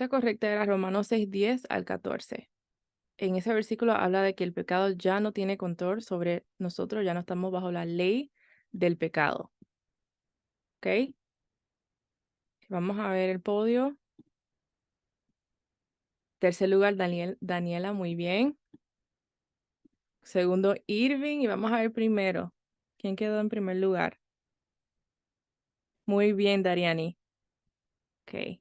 correcta era Romanos 6:10 al 14. En ese versículo habla de que el pecado ya no tiene control sobre nosotros, ya no estamos bajo la ley del pecado. ¿Ok? Vamos a ver el podio. Tercer lugar, Daniela, muy bien. Segundo, Irving, y vamos a ver primero. ¿Quién quedó en primer lugar? Muy bien, Dariani. Ok.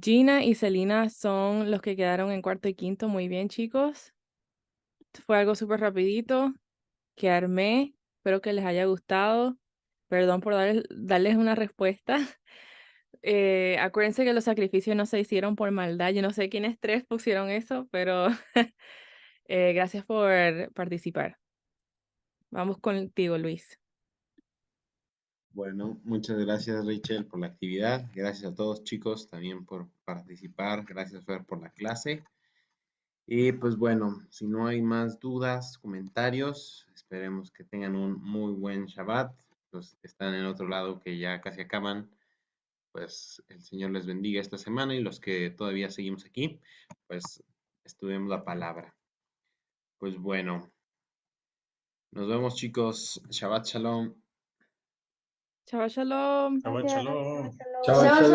Gina y Celina son los que quedaron en cuarto y quinto. Muy bien, chicos. Fue algo súper rapidito que armé. Espero que les haya gustado. Perdón por darles una respuesta. Acuérdense que los sacrificios no se hicieron por maldad. Yo no sé quiénes tres pusieron eso, pero gracias por participar. Vamos contigo, Luis. Bueno, muchas gracias, Rachel, por la actividad. Gracias a todos, chicos, también por participar. Gracias, Fer, por la clase. Y pues bueno, si no hay más dudas, comentarios, esperemos que tengan un muy buen Shabbat. Los que están en otro lado que ya casi acaban, pues el Señor les bendiga esta semana, y los que todavía seguimos aquí, pues estudiemos la palabra. Pues bueno, nos vemos, chicos. Shabbat Shalom. Shabbat Shalom. Shabbat Gracias. shalom. Shabbat shalom.